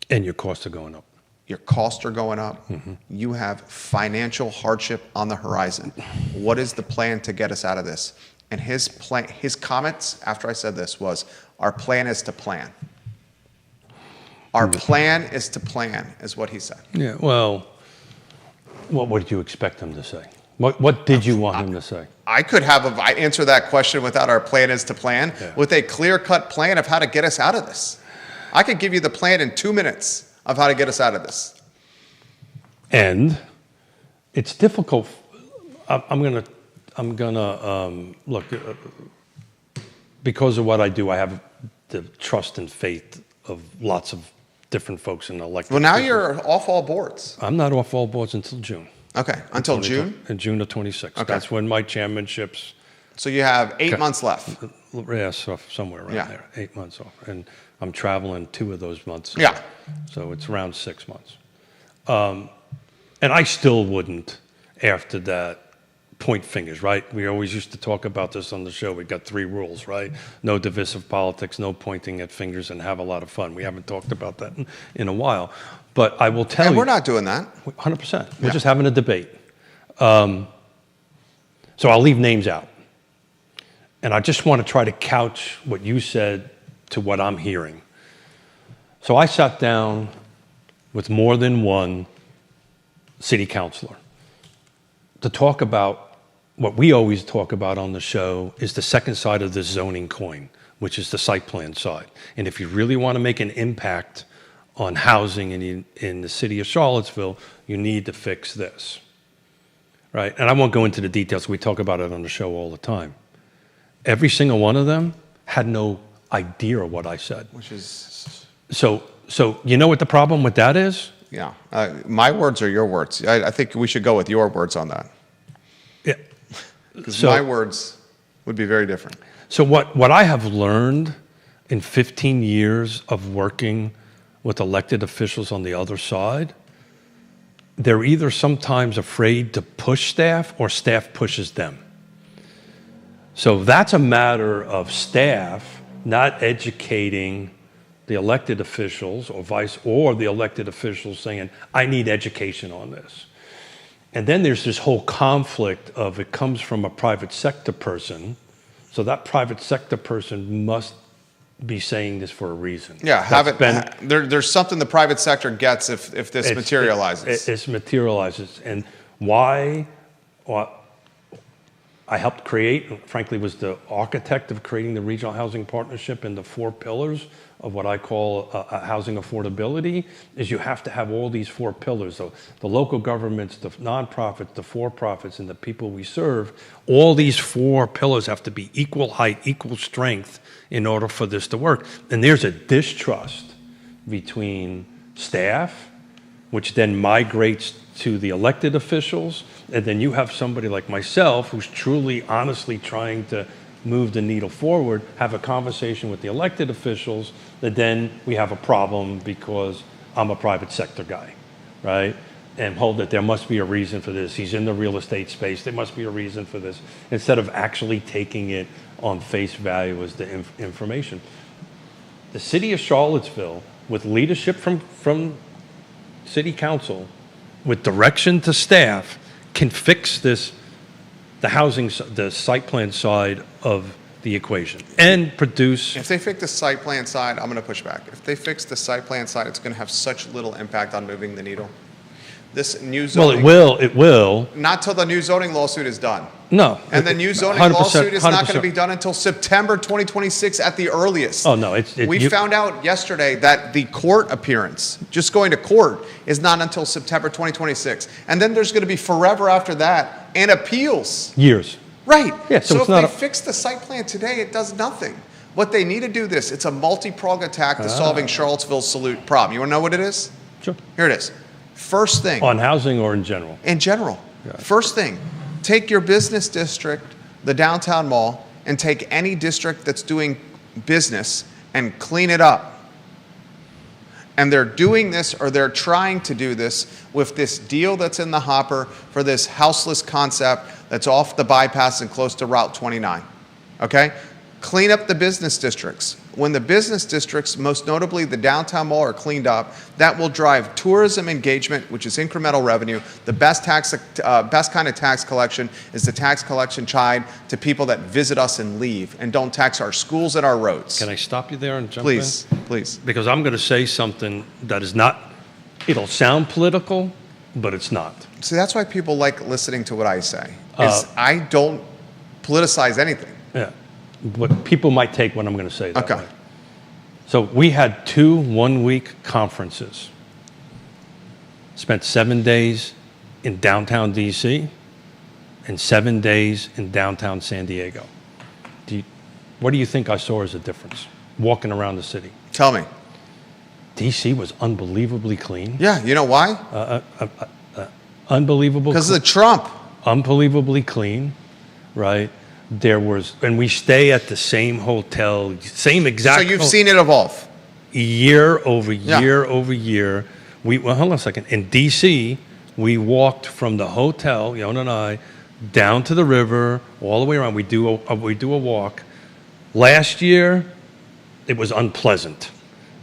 And your costs are going up. Your costs are going up. You have financial hardship on the horizon. What is the plan to get us out of this? And his comments after I said this was, our plan is to plan. Our plan is to plan, is what he said. Yeah, well, what would you expect him to say? What did you want him to say? I could answer that question without our plan is to plan, with a clear-cut plan of how to get us out of this. I could give you the plan in 2 minutes of how to get us out of this. And it's difficult. I'm gonna look, because of what I do, I have the trust and faith of lots of different folks in the elected. Well, now you're off all boards. I'm not off all boards until June. Okay, until June? In June of 26. Okay. That's when my chairmanships. So you have 8 months left. Yeah, so somewhere around there, 8 months off. And I'm traveling 2 of those months. Yeah. So it's around 6 months. And I still wouldn't, after that, point fingers, right? We always used to talk about this on the show. We got 3 rules, right? No divisive politics, no pointing at fingers, and have a lot of fun. We haven't talked about that in a while. But I will tell you. And we're not doing that. 100%. We're just having a debate. So I'll leave names out. And I just want to try to couch what you said to what I'm hearing. So I sat down with more than one city councilor to talk about what we always talk about on the show is the second side of the zoning coin, which is the site plan side. And if you really want to make an impact on housing in the city of Charlottesville, you need to fix this, right? And I won't go into the details. We talk about it on the show all the time. Every single one of them had no idea of what I said. Which is... So So you know what the problem with that is? Yeah. My words are your words. I think we should go with your words on that. Yeah. Because So- my words would be very different. So what I have learned in 15 years of working with elected officials on the other side, they're either sometimes afraid to push staff or staff pushes them. So that's a matter of staff not educating the elected officials or the elected officials saying, I need education on this. And then there's this whole conflict of it comes from a private sector person. So that private sector person must be saying this for a reason. Yeah, there's something the private sector gets if this materializes. It materializes. And why I helped create, frankly, was the architect of creating the regional housing partnership and the 4 pillars of what I call housing affordability, is you have to have all these 4 pillars. So the local governments, the nonprofits, the for-profits, and the people we serve, all these 4 pillars have to be equal height, equal strength in order for this to work. And there's a distrust between staff, which then migrates to the elected officials, and then you have somebody like myself who's truly, honestly trying to move the needle forward, have a conversation with the elected officials, that then we have a problem because I'm a private sector guy, right? And hold it, there must be a reason for this. He's in the real estate space, there must be a reason for this, instead of actually taking it on face value as the information. The city of Charlottesville, with leadership from city council, with direction to staff, can fix this, the site plan side of the equation, and produce. If they fix the site plan side, I'm going to push back. If they fix the site plan side, it's going to have such little impact on moving the needle. This new zoning. Well, it will. Not till the new zoning lawsuit is done. No. And the new zoning 100%, lawsuit is not going to 100%. be done until September 2026 at the earliest. Oh, no. We found out yesterday that the court appearance, just going to court, is not until September 2026. And then there's going to be forever after that and appeals. Years. Right. Yeah, so it's if not they a- fix the site plan today, it does nothing. What they need to do this, it's a multi-pronged attack to solving Charlottesville's salute problem. You want to know what it is? Sure. Here it is. First thing. On housing or in general? In general. Yeah. First thing, take your business district, the downtown mall, and take any district that's doing business and clean it up. And they're doing this, or they're trying to do this, with this deal that's in the hopper for this houseless concept that's off the bypass and close to Route 29. Okay? Clean up the business districts. When the business districts, most notably the downtown mall, are cleaned up, that will drive tourism engagement, which is incremental revenue. The best kind of tax collection is the tax collection tied to people that visit us and leave, and don't tax our schools and our roads. Can I stop you there and jump Please, in? please. Because I'm going to say something that is not, it'll sound political, but it's not. See, that's why people like listening to what I say, is I don't politicize anything. Yeah. But people might take what I'm going to say that Okay. way. So we had 2 one-week conferences. Spent 7 days in downtown DC and 7 days in downtown San Diego. What do you think I saw as a difference walking around the city? Tell me. DC was unbelievably clean. Yeah, you know why? Unbelievable. Because of the Trump. Unbelievably clean, right? There was, and we stay at the same hotel, same exact. So you've seen it evolve. Year over Yeah. year over year. Well, hold on a second. In DC, we walked from the hotel, Yona and I, down to the river, all the way around. We do a walk. Last year, it was unpleasant.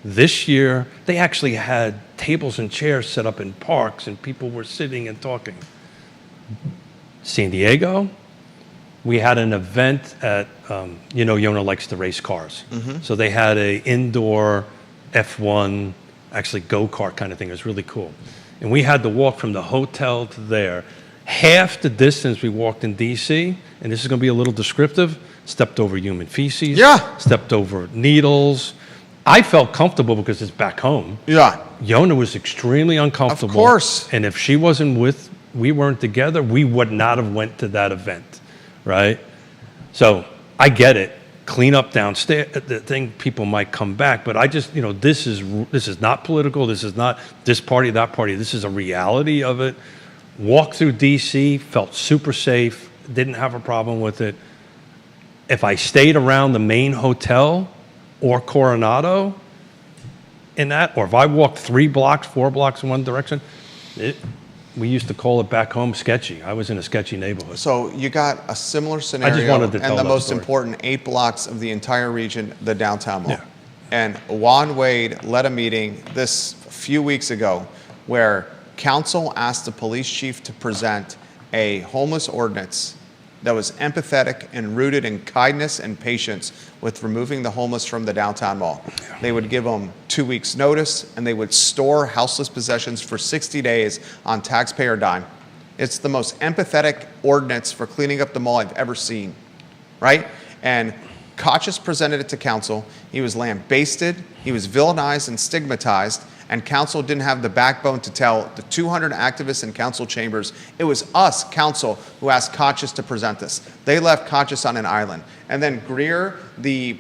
This year, they actually had tables and chairs set up in parks, and people were sitting and talking. San Diego, we had an event at, Yona likes to race cars. So they had an indoor F1, actually go-kart kind of thing. It was really cool. And we had to walk from the hotel to there. Half the distance we walked in DC, and this is going to be a little descriptive, stepped over human feces, Yeah. stepped over needles. I felt comfortable because it's back home. Yeah. Yona was extremely uncomfortable. Of course. And if she wasn't we weren't together, we would not have went to that event, right? So I get it. clean up downstairs. The thing, people might come back, but I just, this is not political. This is not this party, that party. This is a reality of it. Walked through D.C., felt super safe, didn't have a problem with it. If I stayed around the main hotel or Coronado in that, or if I walked 3 blocks, 4 blocks in one direction, we used to call it back home sketchy. I was in a sketchy neighborhood. So you got a similar scenario wanted to tell and the that most story. important 8 blocks of the entire region, the downtown mall. Yeah. And Juan Wade led a meeting this few weeks ago where council asked the police chief to present a homeless ordinance that was empathetic and rooted in kindness and patience with removing the homeless from the downtown mall. They would give them 2 weeks notice and they would store houseless possessions for 60 days on taxpayer dime. It's the most empathetic ordinance for cleaning up the mall I've ever seen, right? And Kochis presented it to council. He was lambasted, he was villainized and stigmatized, and council didn't have the backbone to tell the 200 activists in council chambers. It was us, council, who asked Kochis to present this. They left Kochis on an island. And then Greer, the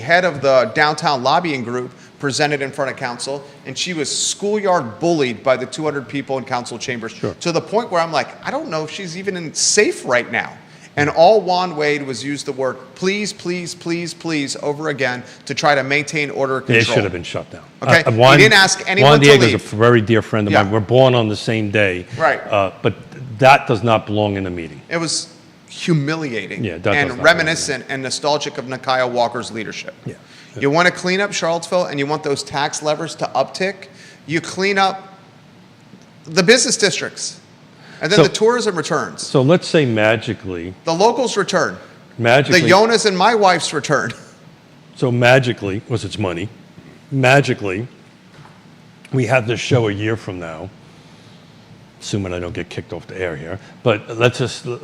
head of the downtown lobbying group, presented in front of council, and she was schoolyard bullied by the 200 people in council chambers, to the point where I'm like, I don't know if she's even safe right now. And all Juan Wade was used the word please, please, please, please over again to try to maintain order and control. It should have been shut down. Okay? He didn't ask anyone to leave. Juan Diego's a very dear friend of mine. We're born on the same day. Right. But that does not belong in the meeting. It was humiliating Yeah, that does and not reminiscent and nostalgic of Nikiah Walker's leadership. Yeah. You want to clean up Charlottesville and you want those tax levers to uptick, you clean up the business districts. And then So- the tourism returns. So let's say magically, The locals return. The magically, Jonas and my wife's return. so magically, was it's money, magically, we have this show a year from now, assuming I don't get kicked off the air here, but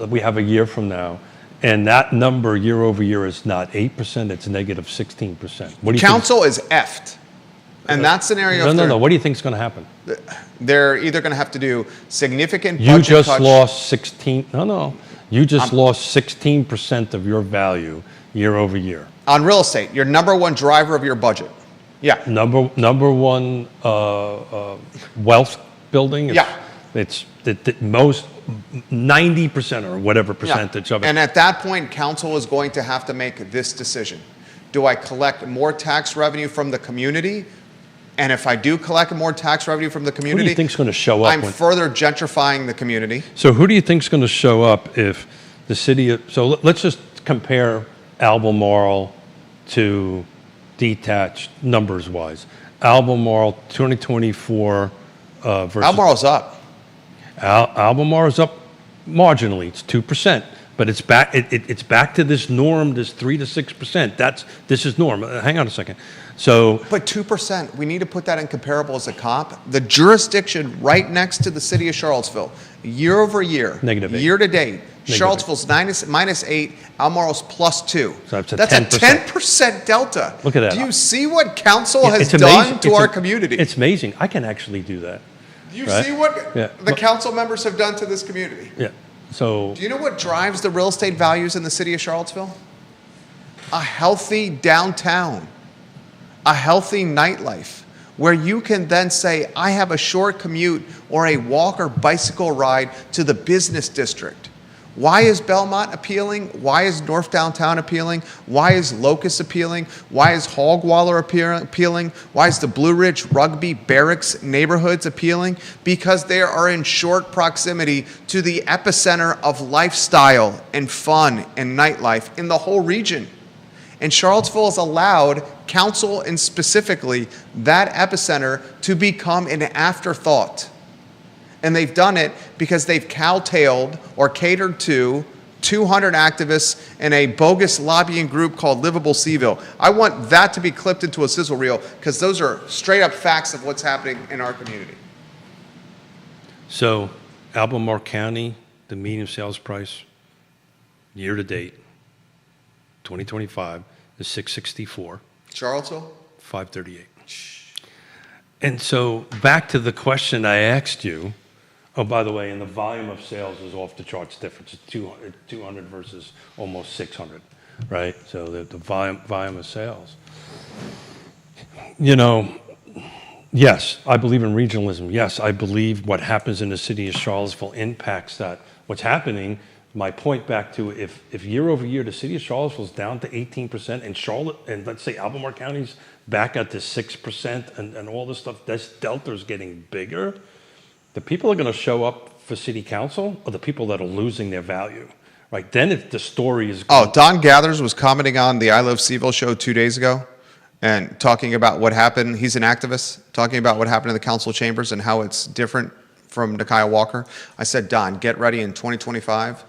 we have a year from now, and that number year over year is not 8%, it's negative 16%. What do you Council is effed. And that scenario, think? No. What do you think is going to happen? they're either going to have to do significant You budget just cuts. lost 16, no. You just lost 16% of your value year over year. On real estate, your number one driver of your budget. Yeah. Number one wealth building. Yeah. It's the most 90% or whatever percentage of it. And at that point, council is going to have to make this decision. Do I collect more tax revenue from the community? And if I do collect more tax revenue from the Who do community, you think's going to show up? I'm further gentrifying the community. So who do you think's going to show up if the city? So let's just compare Albemarle to detached numbers wise. Albemarle 2024 versus Albemarle's up. Albemarle is up marginally. It's 2%, but it's back. It's back to this norm, this 3 to 6%. This is norm. Hang on a second. So, But 2%, we need to put that in comparable as a comp. The jurisdiction right next to the city of Charlottesville, year over year, Negative 8. year to date, Charlottesville's minus 8, Albemarle's plus 2. So that's a That's 10%. a 10% delta. Look at that. Do you see what council has it's amazing. done to our community? It's amazing. I can actually do that. Do you right? see what Yeah. the council members have done to this community? Yeah. So Do you know what drives the real estate values in the city of Charlottesville? A healthy downtown, a healthy nightlife, where you can then say, I have a short commute or a walk or bicycle ride to the business district. Why is Belmont appealing? Why is North Downtown appealing? Why is Locust appealing? Why is Hogwaller appealing? Why is the Blue Ridge, Rugby, Barracks neighborhoods appealing? Because they are in short proximity to the epicenter of lifestyle and fun and nightlife in the whole region. And Charlottesville has allowed council and specifically that epicenter to become an afterthought. And they've done it because they've cowtailed or catered to 200 activists in a bogus lobbying group called Livable CVille. I want that to be clipped into a sizzle reel because those are straight up facts of what's happening in our community. So, Albemarle County, the median sales price year to date, 2025, is $664, Charlottesville? $538. And so, back to the question I asked you. Oh, by the way, and the volume of sales is off the charts difference. It's 200 versus almost 600. right? So the volume of sales. You know, yes, I believe in regionalism. Yes, I believe what happens in the city of Charlottesville impacts that. What's happening, my point back to if year over year the city of Charlottesville is down to 18% and Charlotte, and let's say Albemarle County's back at the 6% and all this stuff, this delta is getting bigger. The people are going to show up for city council are the people that are losing their value, right? Then the story is. Oh, Don Gathers was commenting on the I Love CVille show 2 days ago and talking about what happened. He's an activist, talking about what happened in the council chambers and how it's different from Nakia Walker. I said, Don, get ready in 2025.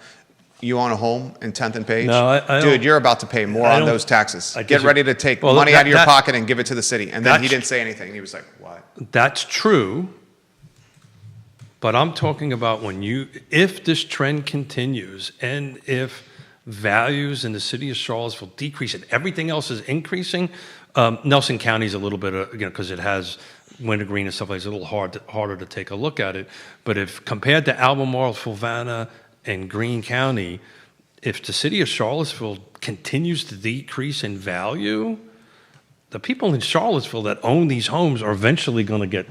You own a home in 10th and Page? No, I Dude, don't- you're about to pay more I on don't- those taxes. I Get disagree. ready to take Well, money out of your that- pocket and give it to the city. And then he that's- didn't say anything. He was like, what? That's true, but I'm talking about if this trend continues and if values in the city of Charlottesville decrease and everything else is increasing, Nelson County is a little bit, because it has wintergreen and stuff like that, it's a little harder to take a look at it. But if compared to Albemarle, Fluvanna, and Greene County, if the city of Charlottesville continues to decrease in value, the people in Charlottesville that own these homes are eventually going to get,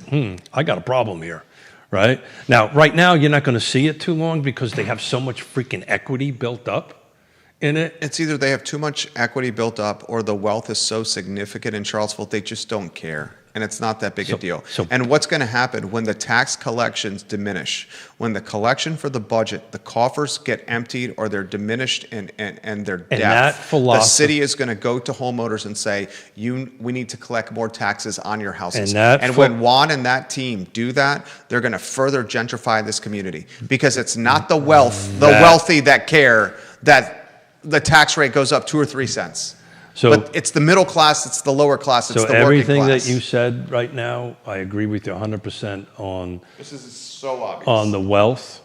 I got a problem here, right? Now, right now, you're not going to see it too long because they have so much freaking equity built up in it. It's either they have too much equity built up or the wealth is so significant in Charlottesville, they just don't care. And it's not that big a deal. And what's going to happen when the tax collections diminish, when the collection for the budget, the coffers get emptied or they're diminished and they're And deaf, that the philosophy- city is going to go to homeowners and say, we need to collect more taxes on your houses. And that when Juan and that team do that, they're going to further gentrify this community because it's not the wealthy that care that the tax rate goes up 2 or 3 cents. So, But it's the middle class, it's the lower class, it's so the working everything class. that you said right now, I agree with you 100% on This is so obvious. on the wealth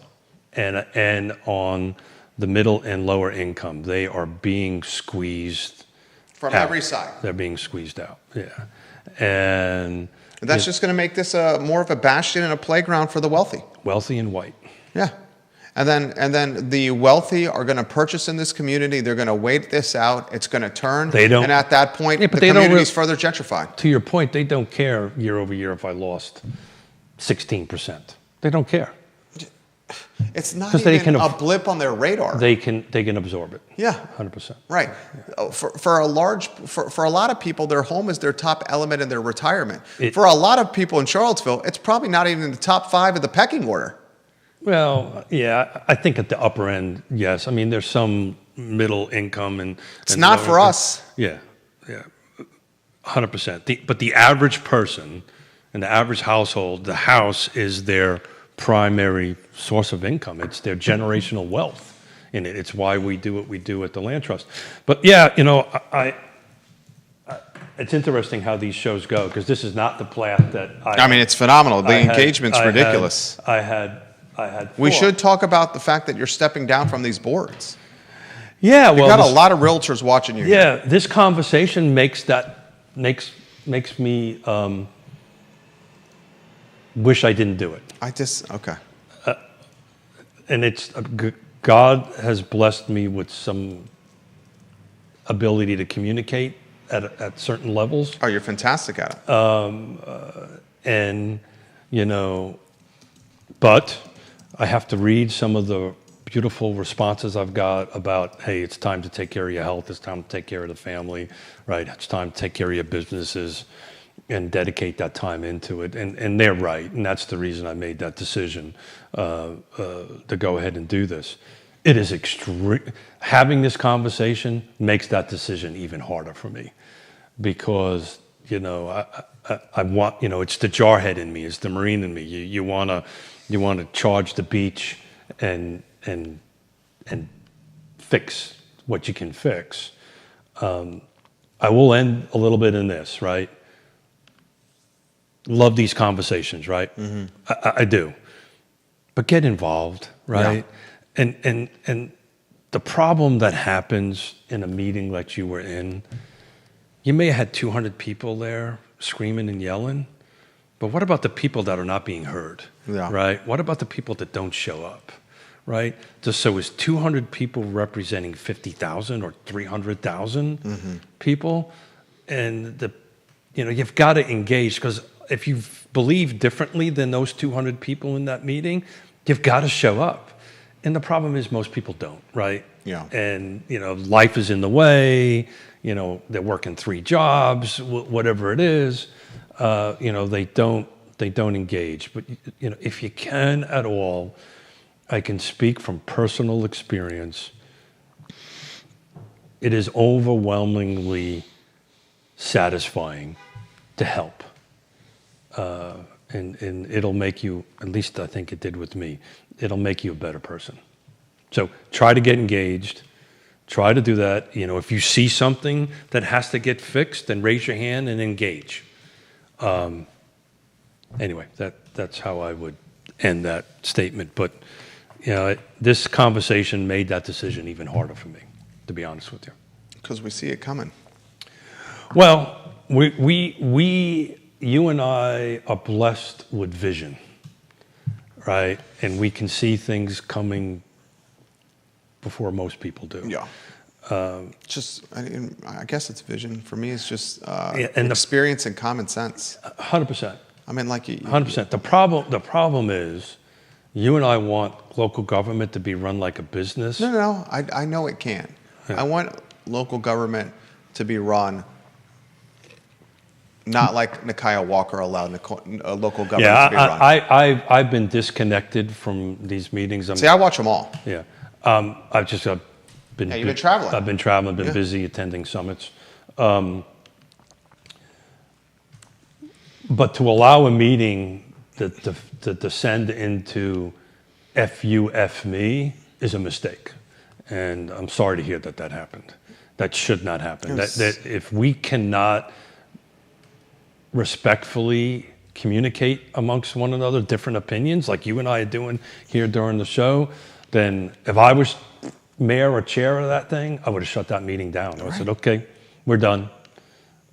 and on the middle and lower income. They are being squeezed From out. every side. They're being squeezed out. Yeah, and And that's just going to make this more of a bastion and a playground for the wealthy. wealthy and white. Yeah. And then the wealthy are going to purchase in this community. They're going to wait this out. It's going to turn. They don't- And at that point, Yeah, the but they don't community's further gentrified. To your point, they don't care year over year if I lost 16%. They don't care. It's not 'Cause they even can a blip on their radar. They can absorb it. Yeah. 100%. Right. For a lot of people, their home is their top element in their retirement. For a lot of people in Charlottesville, it's probably not even in the top 5 of the pecking order. Well, yeah, I think at the upper end, yes. I mean, there's some middle income and It's not for us. Yeah, 100%. But the average person and the average household, the house is their primary source of income. It's their generational wealth in it. It's why we do what we do at the Land Trust. But yeah, it's interesting how these shows go because this is not the path that I mean, it's phenomenal. The I had- engagement's ridiculous. I had. We thought- should talk about the fact that you're stepping down from these boards. Yeah, You've well, got a this- lot of realtors watching you. Yeah, this conversation makes me wish I didn't do it. Okay. And God has blessed me with some ability to communicate at certain levels, Oh, you're fantastic at it. and but I have to read some of the beautiful responses I've got about, hey, it's time to take care of your health, it's time to take care of the family, right? It's time to take care of your businesses and dedicate that time into it. And they're right, and that's the reason I made that decision to go ahead and do this. It is having this conversation makes that decision even harder for me because, I want, it's the jarhead in me, it's the Marine in me. You want to charge the beach and fix what you can fix. I will end a little bit in this, right? Love these conversations, right? Mm-hmm. I do. But get involved, right? Yeah. And the problem that happens in a meeting like you were in, you may have had 200 people there screaming and yelling, but what about the people that are not being heard, right? What about the people that don't show up, right? So is 200 people representing 50,000 or 300,000 people? And you've got to engage, because if you believe differently than those 200 people in that meeting, you've got to show up. And the problem is most people don't, right? Yeah. And, life is in the way, they're working 3 jobs, whatever it is, they don't engage. But, if you can at all, I can speak from personal experience. It is overwhelmingly satisfying to help. And it'll make you, at least I think it did with me, it'll make you a better person. So try to get engaged. Try to do that. If you see something that has to get fixed, then raise your hand and engage. Anyway, that's how I would end that statement. But this conversation made that decision even harder for me, to be honest with you. Because we see it coming. Well, you and I are blessed with vision, right? And we can see things coming before most people do. Yeah. I guess it's vision. For me, it's just and experience and common sense. 100%. I mean, 100%. The problem is, you and I want local government to be run like a business. No. I know it can. Yeah. I want local government to be run not like Nikiah Walker allowed local government to be run. I've been disconnected from these meetings. See, I watch them all. Yeah. I've been. Hey, you've been traveling. I've been traveling. Been busy attending summits. But to allow a meeting to descend into F me is a mistake, and I'm sorry to hear that happened. That should not happen. Yes. That if we cannot respectfully communicate amongst one another different opinions, like you and I are doing here during the show, then if I was mayor or chair of that thing, I would have shut that meeting down. I would have said, okay, we're done.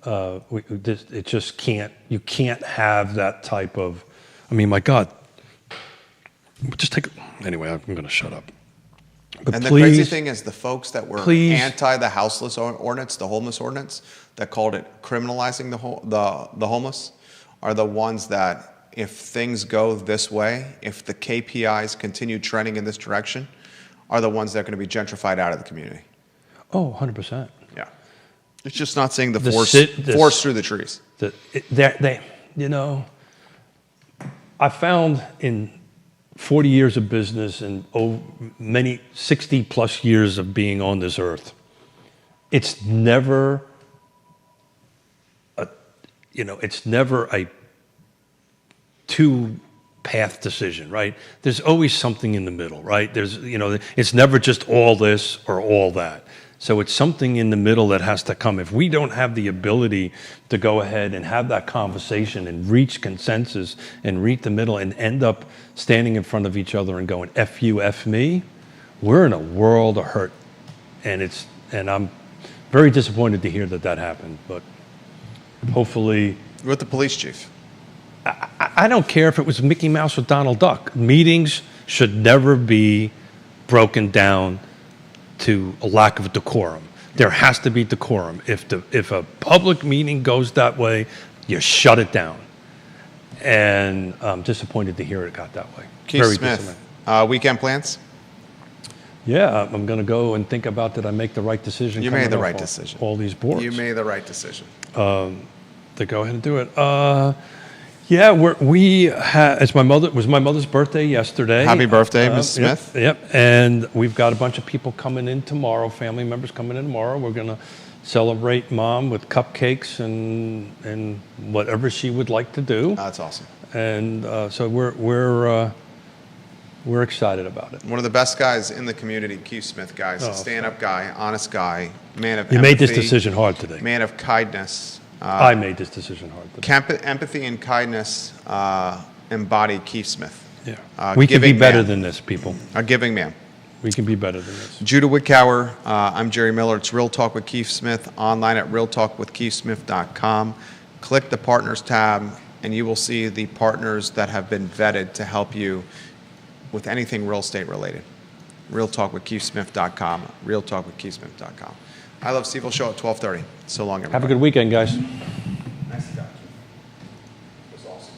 It just can't, you can't have that type of, my God, anyway, I'm going to shut up. But and please, the crazy thing is the folks that were please, anti the houseless ordinance, the homeless ordinance, that called it criminalizing the homeless, are the ones that, if things go this way, if the KPIs continue trending in this direction, are the ones that are going to be gentrified out of the community. Oh, 100%. Yeah. It's just not seeing the forest through the trees. I found in 40 years of business and many 60 plus years of being on this earth, it's never a two-path decision, right? There's always something in the middle, right? It's never just all this or all that. So it's something in the middle that has to come. If we don't have the ability to go ahead and have that conversation and reach consensus and reach the middle and end up standing in front of each other and going, F you, F me, we're in a world of hurt. And I'm very disappointed to hear that happened, but hopefully. With the police chief. I don't care if it was Mickey Mouse or Donald Duck. Meetings should never be broken down to a lack of decorum. There has to be decorum. If a public meeting goes that way, you shut it down. And I'm disappointed to hear it got that way. Keith Smith, weekend plans? Yeah, I'm going to go and think about, did I make the right decision? You made the right decision. All these boards. You made the right decision. To go ahead and do it. Yeah, it was my mother's birthday yesterday. Happy birthday, Ms. Smith. Yep, and we've got a bunch of people coming in tomorrow, family members coming in tomorrow. We're going to celebrate Mom with cupcakes and whatever she would like to do. That's awesome. And so we're excited about it. One of the best guys in the community, Keith Smith, guys. Stand-up guy, honest guy, man of empathy. You made this decision hard today. Man of kindness. I made this decision hard today. Empathy and kindness embody Keith Smith. Yeah. We can be better than this, people. A giving man. We can be better than this. Judah Woodcower, I'm Jerry Miller. It's Real Talk with Keith Smith, online at realtalkwithkeithsmith.com. Click the Partners tab, and you will see the partners that have been vetted to help you with anything real estate related. realtalkwithkeithsmith.com, realtalkwithkeithsmith.com. I Love CVille show at 12:30. So long, everybody. Have a good weekend, guys. Nice to talk to you. It was awesome.